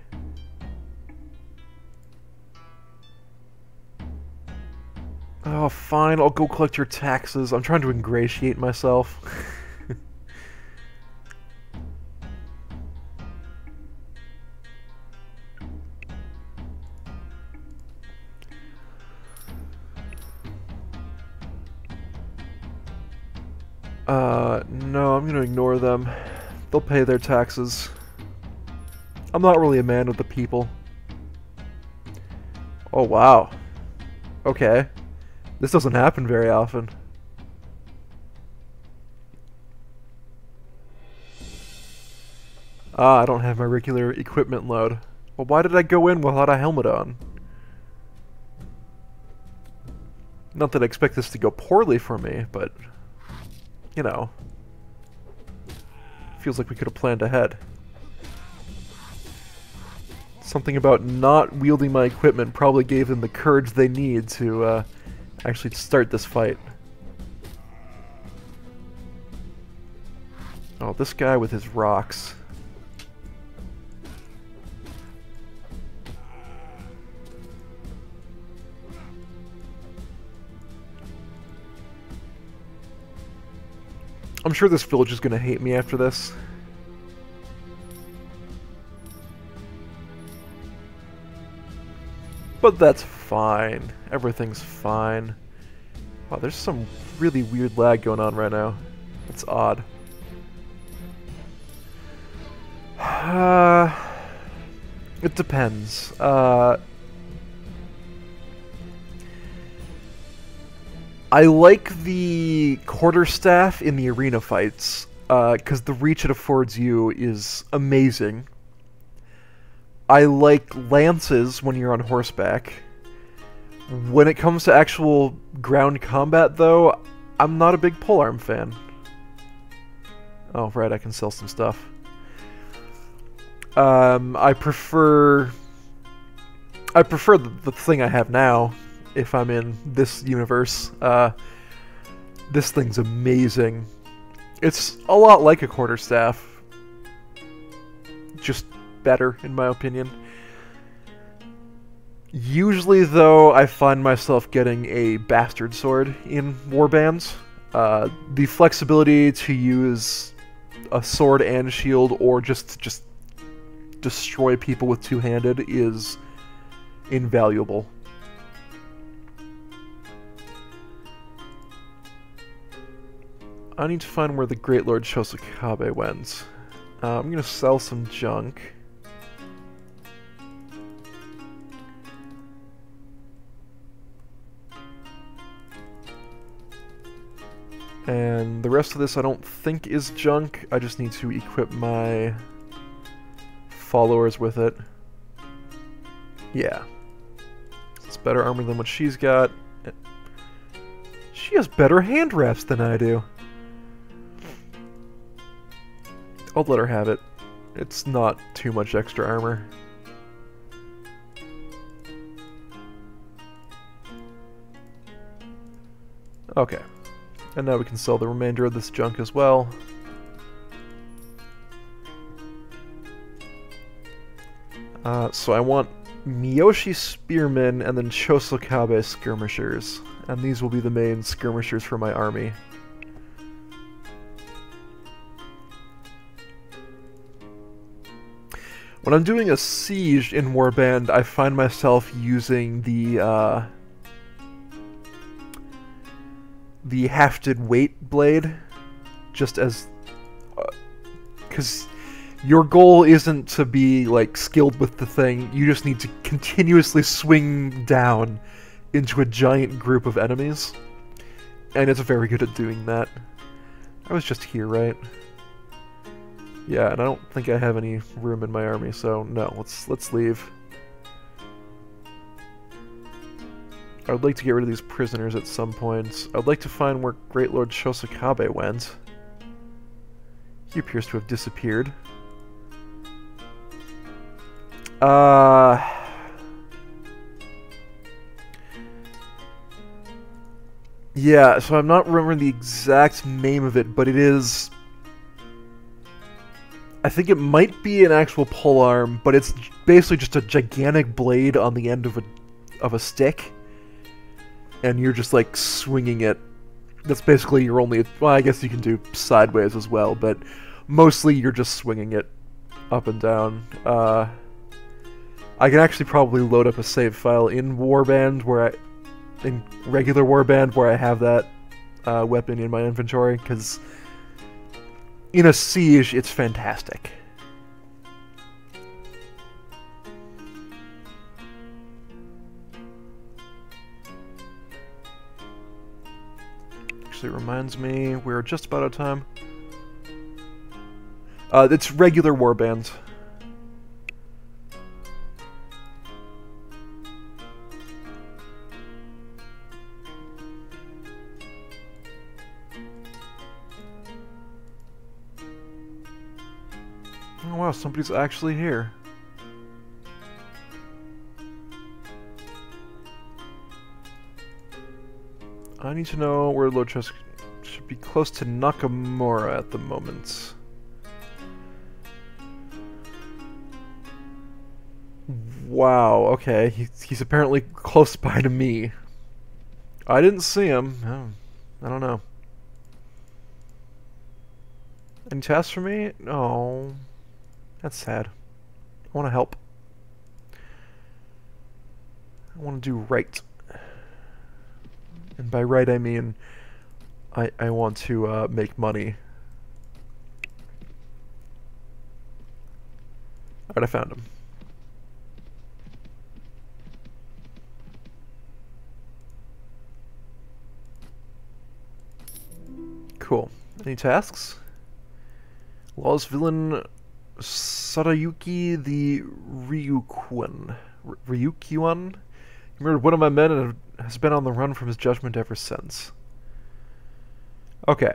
Oh, fine, I'll go collect your taxes. I'm trying to ingratiate myself. No, I'm gonna ignore them. They'll pay their taxes. I'm not really a man of the people. Oh, wow. Okay. This doesn't happen very often. Ah, I don't have my regular equipment load. Well, why did I go in without a helmet on? Not that I expect this to go poorly for me, but... you know. Feels like we could have planned ahead. Something about not wielding my equipment probably gave them the courage they need to actually start this fight. Oh, this guy with his rocks. I'm sure this village is going to hate me after this. But that's fine. Everything's fine. Wow, there's some really weird lag going on right now. It's odd. It depends. I like the quarterstaff in the arena fights, because the reach it affords you is amazing. I like lances when you're on horseback. When it comes to actual ground combat, though, I'm not a big polearm fan. Oh, right, I can sell some stuff. I prefer the thing I have now, if I'm in this universe. This thing's amazing. It's a lot like a quarterstaff. Just better, in my opinion. Usually, though, I find myself getting a bastard sword in warbands. The flexibility to use a sword and shield, or just destroy people with two-handed, is invaluable. I need to find where the Great Lord Chosokabe went. I'm gonna sell some junk. And the rest of this I don't think is junk. I just need to equip my followers with it. Yeah. It's better armor than what she's got. She has better hand wraps than I do. I'll let her have it. It's not too much extra armor. Okay. And now we can sell the remainder of this junk as well. So I want Miyoshi Spearmen and then Chosokabe Skirmishers. And these will be the main skirmishers for my army. When I'm doing a siege in Warband, I find myself using the hafted weight blade, just as... because your goal isn't to be, like, skilled with the thing, you just need to continuously swing down into a giant group of enemies. And it's very good at doing that. I was just here, right? Yeah, and I don't think I have any room in my army, so no, let's leave. I would like to get rid of these prisoners at some point. I would like to find where Great Lord Chosokabe went. He appears to have disappeared. Yeah, so I'm not remembering the exact name of it, but it is... I think it might be an actual polearm, but it's basically just a gigantic blade on the end of a stick. And you're just, like, swinging it. That's basically your only... Well, I guess you can do sideways as well, but mostly you're just swinging it up and down. I can actually probably load up a save file in Warband, in regular Warband, where I have that weapon in my inventory, because in a siege, it's fantastic. actually reminds me, we're just about out of time. It's regular warbands. Oh wow, somebody's actually here. I need to know where load chest should be. Close to Nakamura at the moment. Wow, okay. He's apparently close by to me. I didn't see him. Oh, I don't know. Any tasks for me? Oh, that's sad. I want to help. I want to do right. And by right, I mean I want to make money. Alright, I found him. Cool. Any tasks? Lawless villain Sadayuki the Ryukyuan. Ryukyuan? He murdered one of my men and has been on the run from his judgment ever since. Okay.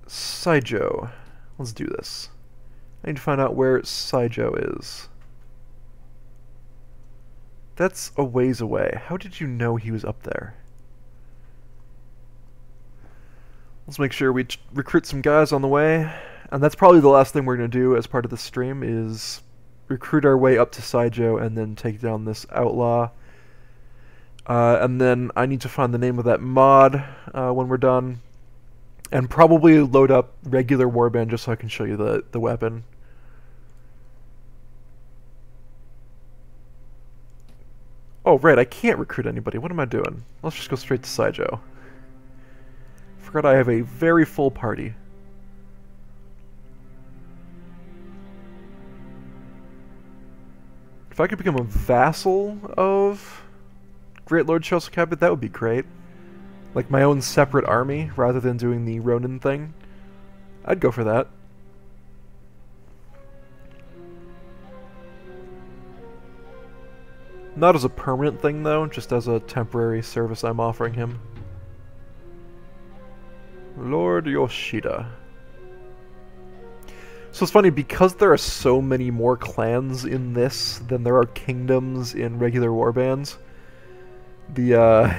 Saijo. Let's do this. I need to find out where Saijo is. That's a ways away. How did you know he was up there? Let's make sure we recruit some guys on the way. And that's probably the last thing we're going to do as part of the stream is recruit our way up to Saijo and then take down this outlaw. And then I need to find the name of that mod when we're done. And probably load up regular Warband just so I can show you the weapon. Oh, right, I can't recruit anybody. What am I doing? Let's just go straight to Saijo. Forgot I have a very full party. If I could become a vassal of Great Lord Chelsea Cabot, that would be great. Like my own separate army, rather than doing the Ronin thing. I'd go for that. Not as a permanent thing, though, just as a temporary service I'm offering him. Lord Yoshida. So it's funny, because there are so many more clans in this than there are kingdoms in regular warbands, let's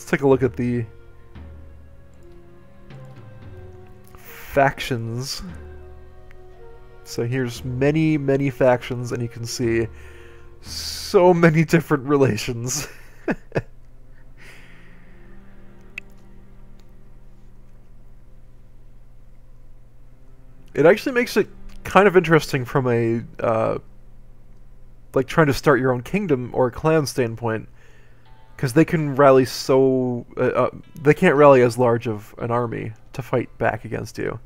take a look at the factions. So here's many, many factions, and you can see so many different relations. It actually makes it kind of interesting from a, like trying to start your own kingdom or a clan standpoint, because they can rally so, they can't rally as large of an army to fight back against you,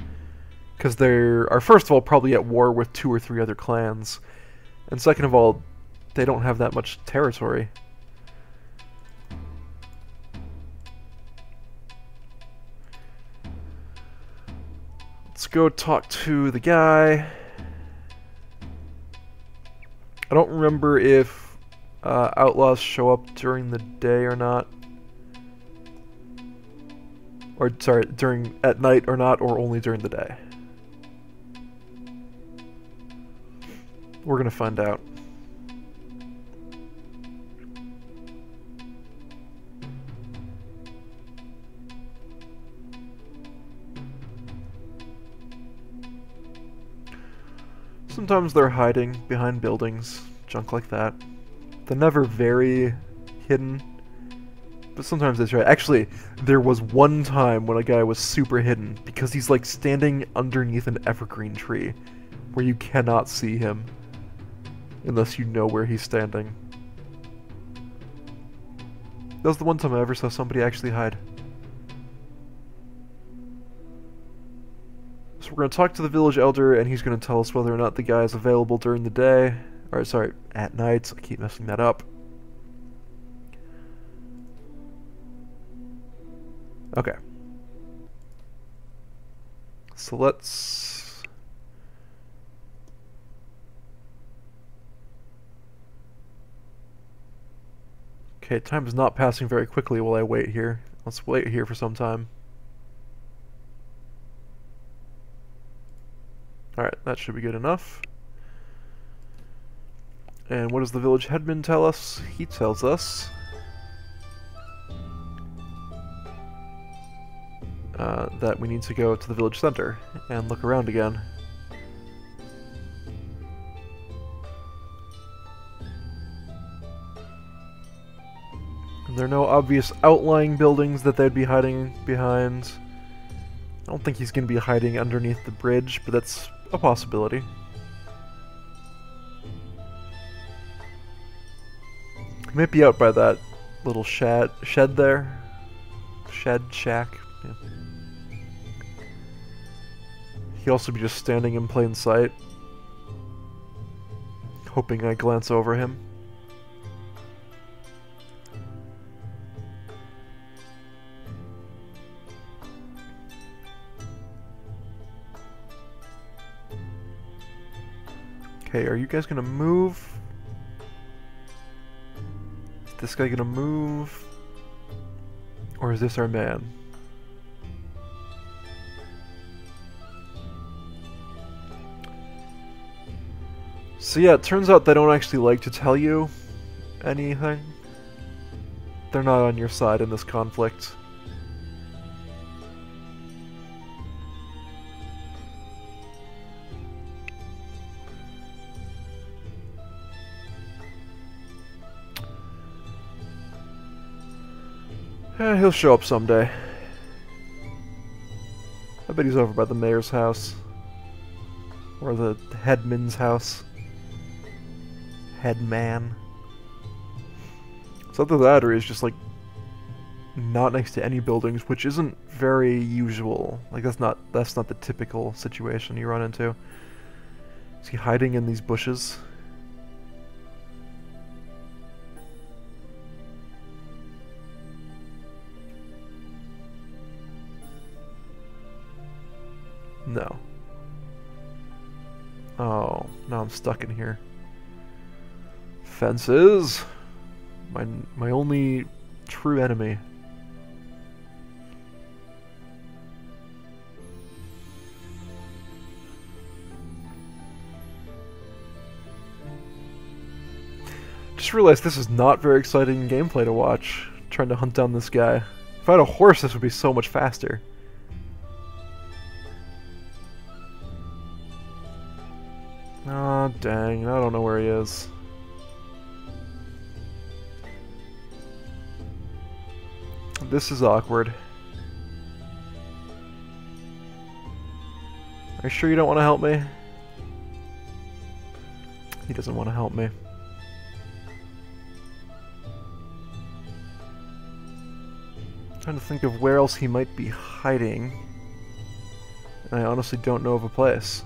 because they are first of all probably at war with 2 or 3 other clans, and second of all, they don't have that much territory. Let's go talk to the guy. I don't remember if outlaws show up during the day or not. Or, sorry, at night or not, or only during the day. We're gonna find out. Sometimes they're hiding behind buildings, junk like that. They're never very hidden, but sometimes they try. Actually, there was one time when a guy was super hidden because he's like standing underneath an evergreen tree where you cannot see him unless you know where he's standing. That was the one time I ever saw somebody actually hide. So we're going to talk to the village elder, and he's going to tell us whether or not the guy is available during the day. Or, sorry, at night. I keep messing that up. Okay. So let's... Okay, time is not passing very quickly while I wait here. Let's wait here for some time. Alright, that should be good enough. And what does the village headman tell us? He tells us that we need to go to the village center and look around again. And there are no obvious outlying buildings that they'd be hiding behind. I don't think he's going to be hiding underneath the bridge, but that's a possibility. He might be out by that little shed there. Shack. Yeah. He'd also be just standing in plain sight, hoping I glance over him. Okay, are you guys gonna move? Is this guy gonna move? Or is this our man? So yeah, it turns out they don't actually like to tell you anything. They're not on your side in this conflict. He'll show up someday. I bet he's over by the mayor's house. Or the headman's house. Headman. So either that or he's just like not next to any buildings, which isn't very usual. Like that's not the typical situation you run into. Is he hiding in these bushes? No. Oh, now I'm stuck in here. Fences! My only true enemy. Just realized this is not very exciting gameplay to watch. Trying to hunt down this guy. If I had a horse, this would be so much faster. Oh, dang. I don't know where he is. This is awkward. Are you sure you don't want to help me? He doesn't want to help me. I'm trying to think of where else he might be hiding. And I honestly don't know of a place.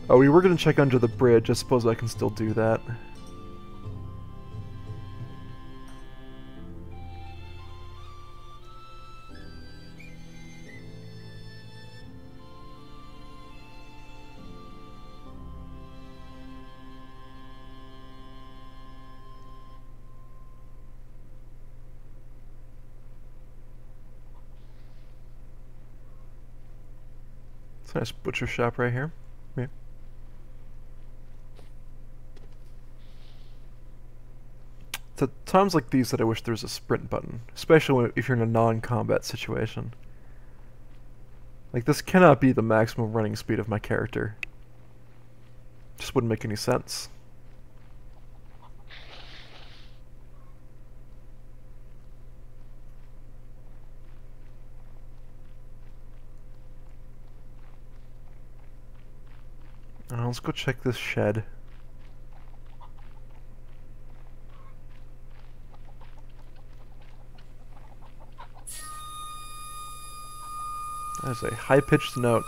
Oh, we were going to check under the bridge. I suppose I can still do that. It's a nice butcher shop right here. Yeah. It's at times like these that I wish there was a sprint button, especially if you're in a non-combat situation. Like, this cannot be the maximum running speed of my character. Just wouldn't make any sense. Let's go check this shed. That is a high-pitched note.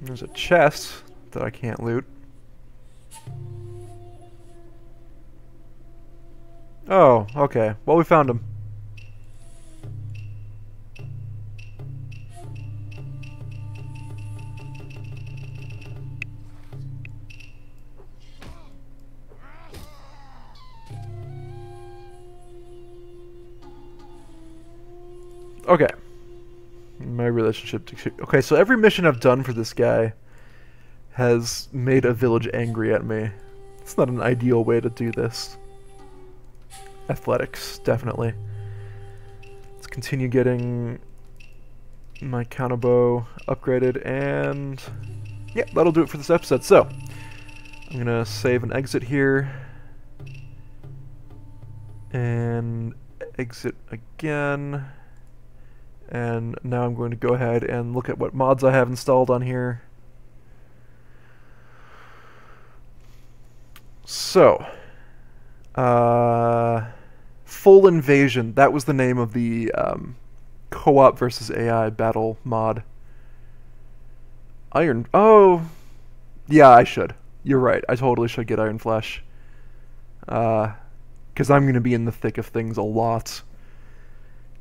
There's a chest that I can't loot. Oh, okay. Well, we found him. Okay. My relationship to... Okay, so every mission I've done for this guy has made a village angry at me. It's not an ideal way to do this. Athletics, definitely. Let's continue getting my counterbow upgraded, and yeah, that'll do it for this episode. So, I'm gonna save and exit here, and exit again. And now I'm going to go ahead and look at what mods I have installed on here. So, Full Invasion, that was the name of the co-op versus AI battle mod. Oh, yeah, I should. You're right, I totally should get Iron Flesh. Because I'm going to be in the thick of things a lot.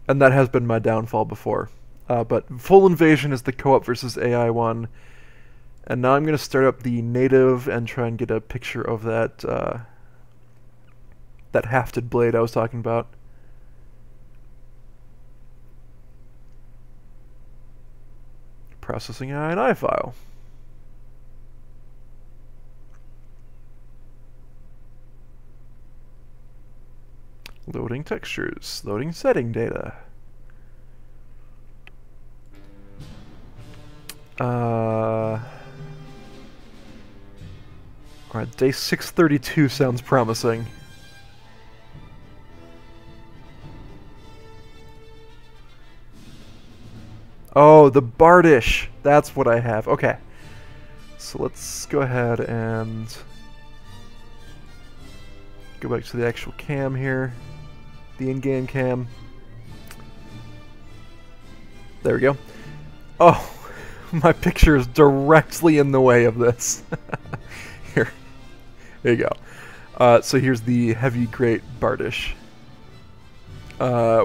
And that has been my downfall before. But Full Invasion is the co-op versus AI one. And now I'm going to start up the native and try and get a picture of that that hafted blade I was talking about. Processing INI file. Loading textures. Loading setting data. Alright, day 632 sounds promising. Oh, the Bardish! That's what I have. Okay. So let's go ahead and go back to the actual cam here. The in-game cam. There we go. Oh, my picture is directly in the way of this. Here. There you go. So here's the Heavy Great Bardish.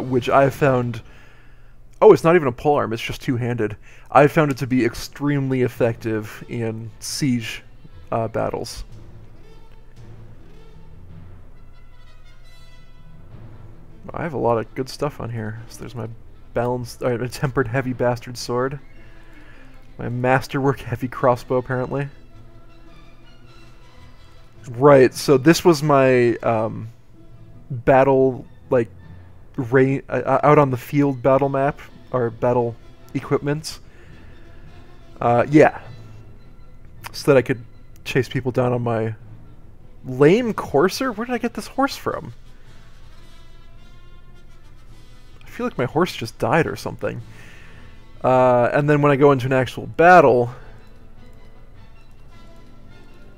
Which I found... Oh, it's not even a polearm, it's just two-handed. I found it to be extremely effective in siege battles. I have a lot of good stuff on here. So there's my balanced, my tempered heavy bastard sword. My masterwork heavy crossbow, apparently. Right, so this was my battle, like, out on the field battle map, or battle equipment. Yeah. So that I could chase people down on my lame courser? Where did I get this horse from? I feel like my horse just died or something. And then when I go into an actual battle,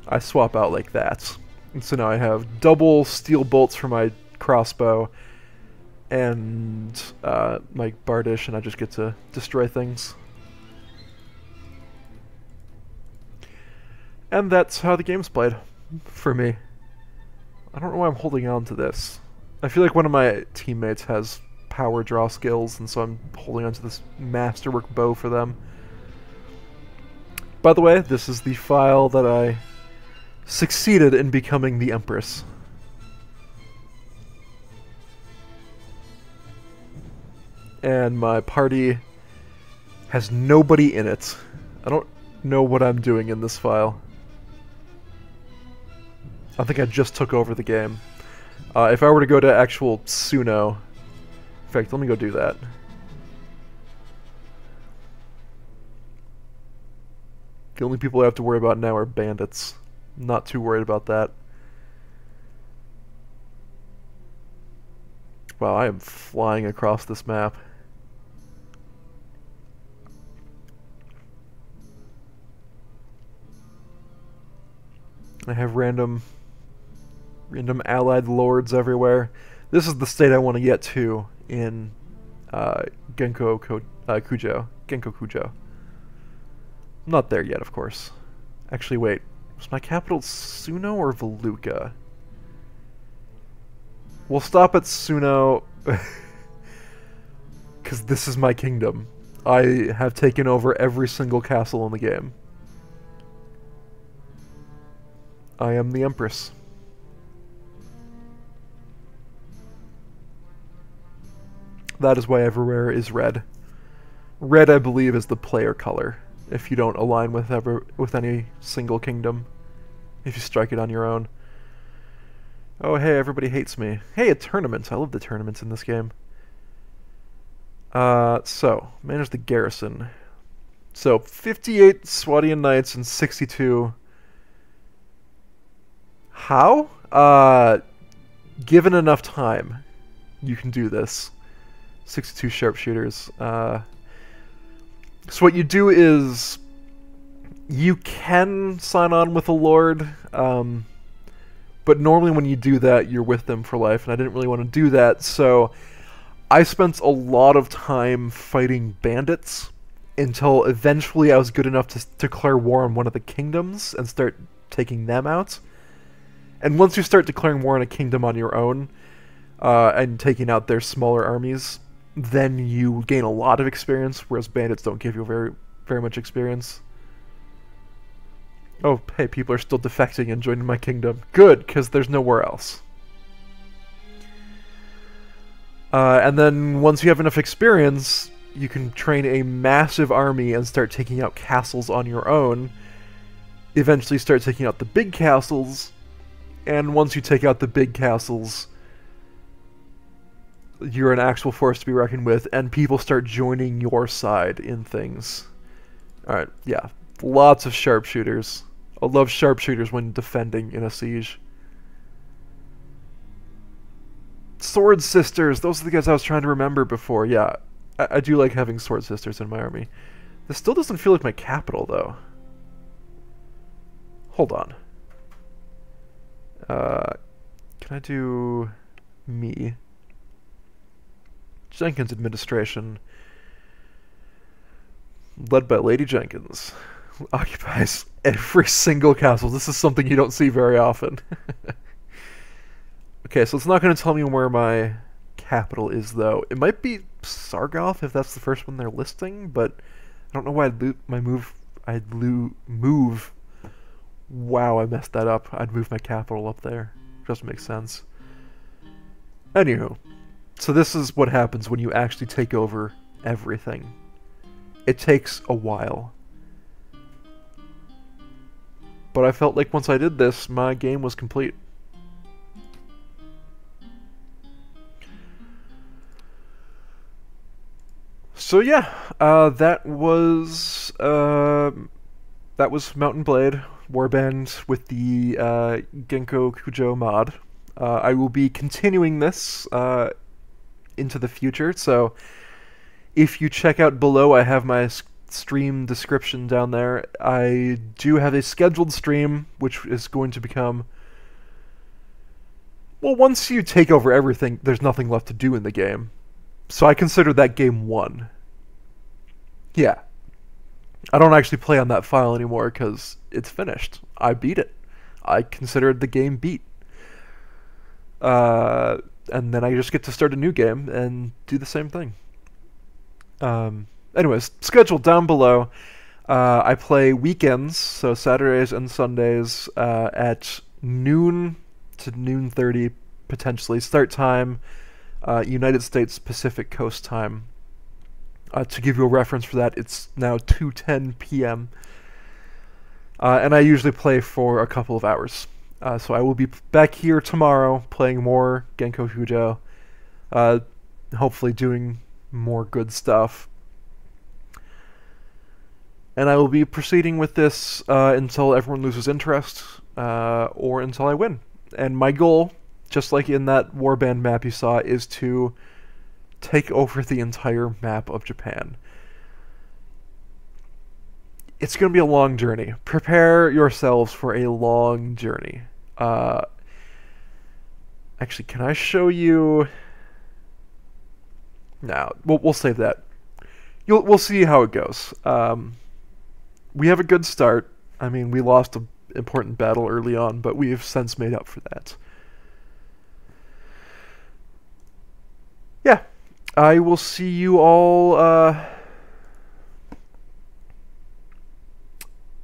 I swap out like that. And so now I have double steel bolts for my crossbow and my Bardish, and I just get to destroy things. And that's how the game's played for me. I don't know why I'm holding on to this. I feel like one of my teammates has power draw skills, and so I'm holding on to this masterwork bow for them. By the way, this is the file that I succeeded in becoming the Empress. And my party has nobody in it. I don't know what I'm doing in this file. I think I just took over the game. If I were to go to actual Suno... In fact, let me go do that. The only people I have to worry about now are bandits. Not too worried about that. Wow, I am flying across this map. I have random allied lords everywhere. This is the state I want to get to in Gekokujo. Gekokujo. I'm not there yet, of course. Actually, wait. Was my capital Suno or Veluca? We'll stop at Suno, because this is my kingdom. I have taken over every single castle in the game. I am the Empress. That is why everywhere is red. Red, I believe, is the player color, if you don't align with any single kingdom. If you strike it on your own. Oh, hey, everybody hates me. Hey, a tournament. I love the tournaments in this game. So, manage the garrison. So, 58 Swadian Knights and 62... How? Given enough time, you can do this. 62 sharpshooters. So what you do is... You can sign on with a lord, but normally when you do that, you're with them for life, and I didn't really want to do that, so I spent a lot of time fighting bandits until eventually I was good enough to declare war on one of the kingdoms and start taking them out. And once you start declaring war on a kingdom on your own, and taking out their smaller armies, then you gain a lot of experience, whereas bandits don't give you very much experience. Oh, hey, people are still defecting and joining my kingdom. Good, because there's nowhere else. And then once you have enough experience, you can train a massive army and start taking out castles on your own. Eventually start taking out the big castles, and once you take out the big castles, you're an actual force to be reckoned with, and people start joining your side in things. Alright, yeah. Lots of sharpshooters. I love sharpshooters when defending in a siege. Sword Sisters! Those are the guys I was trying to remember before. Yeah, I do like having Sword Sisters in my army. This still doesn't feel like my capital, though. Hold on. Can I do... me? Jenkins administration. Led by Lady Jenkins. Occupies every single castle. This is something you don't see very often. Okay, so it's not going to tell me where my capital is, though. It might be Sargoth, if that's the first one they're listing, but I don't know why I'd move... Wow, I messed that up. I'd move my capital up there. Doesn't make sense. Anywho, so this is what happens when you actually take over everything. It takes a while. But I felt like once I did this, my game was complete. So yeah, that was Mountain Blade Warband with the Gekokujo mod. I will be continuing this into the future, so if you check out below, I have my stream description down there. I do have a scheduled stream, which is going to become... Well, once you take over everything, there's nothing left to do in the game. So I consider that game won. Yeah. I don't actually play on that file anymore because it's finished. I beat it. I considered the game beat. And then I just get to start a new game and do the same thing. Anyways, schedule down below. I play weekends, so Saturdays and Sundays at noon to noon 30, potentially. Start time, United States Pacific Coast time. To give you a reference for that, it's now 2:10 p.m. And I usually play for a couple of hours. So I will be back here tomorrow playing more Gekokujo, hopefully doing more good stuff. And I will be proceeding with this until everyone loses interest, or until I win. And my goal, just like in that Warband map you saw, is to take over the entire map of Japan. It's going to be a long journey. Prepare yourselves for a long journey. Actually, can I show you... No, we'll save that. We'll see how it goes. We have a good start. I mean, we lost an important battle early on, but we have since made up for that. I will see you all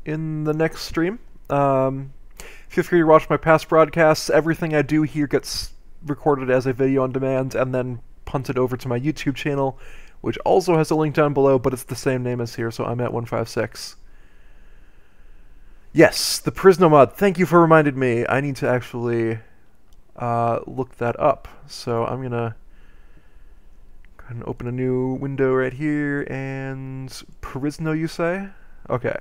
in the next stream. Feel free to watch my past broadcasts. Everything I do here gets recorded as a video on demand and then punted over to my YouTube channel, which also has a link down below, but it's the same name as here, so I'm at 156. Yes, the Prisno mod. Thank you for reminding me. I need to actually look that up. So I'm going to go ahead and open a new window right here, and Prisno, you say? Okay.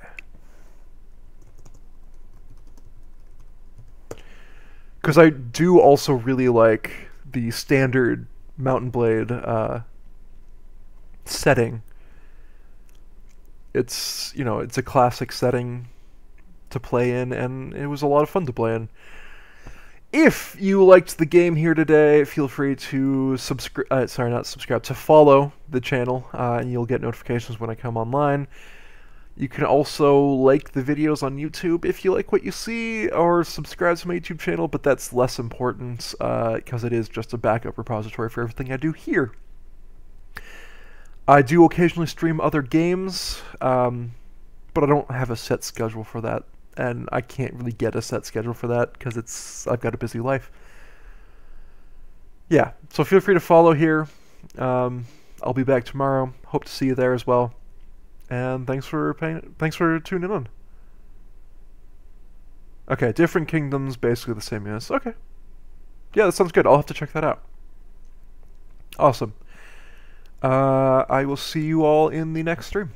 Because I do also really like the standard Mountain Blade setting. It's, you know, it's a classic setting to play in, and it was a lot of fun to play in. If you liked the game here today, feel free to to follow the channel, and you'll get notifications when I come online. You can also like the videos on YouTube if you like what you see, or subscribe to my YouTube channel, but that's less important because it is just a backup repository for everything I do here. I do occasionally stream other games, but I don't have a set schedule for that, and I can't really get a set schedule for that because I've got a busy life. Yeah, so feel free to follow here. I'll be back tomorrow. Hope to see you there as well. And thanks for tuning in. Okay, different kingdoms, basically the same as. Okay. Yeah, that sounds good. I'll have to check that out. Awesome. I will see you all in the next stream.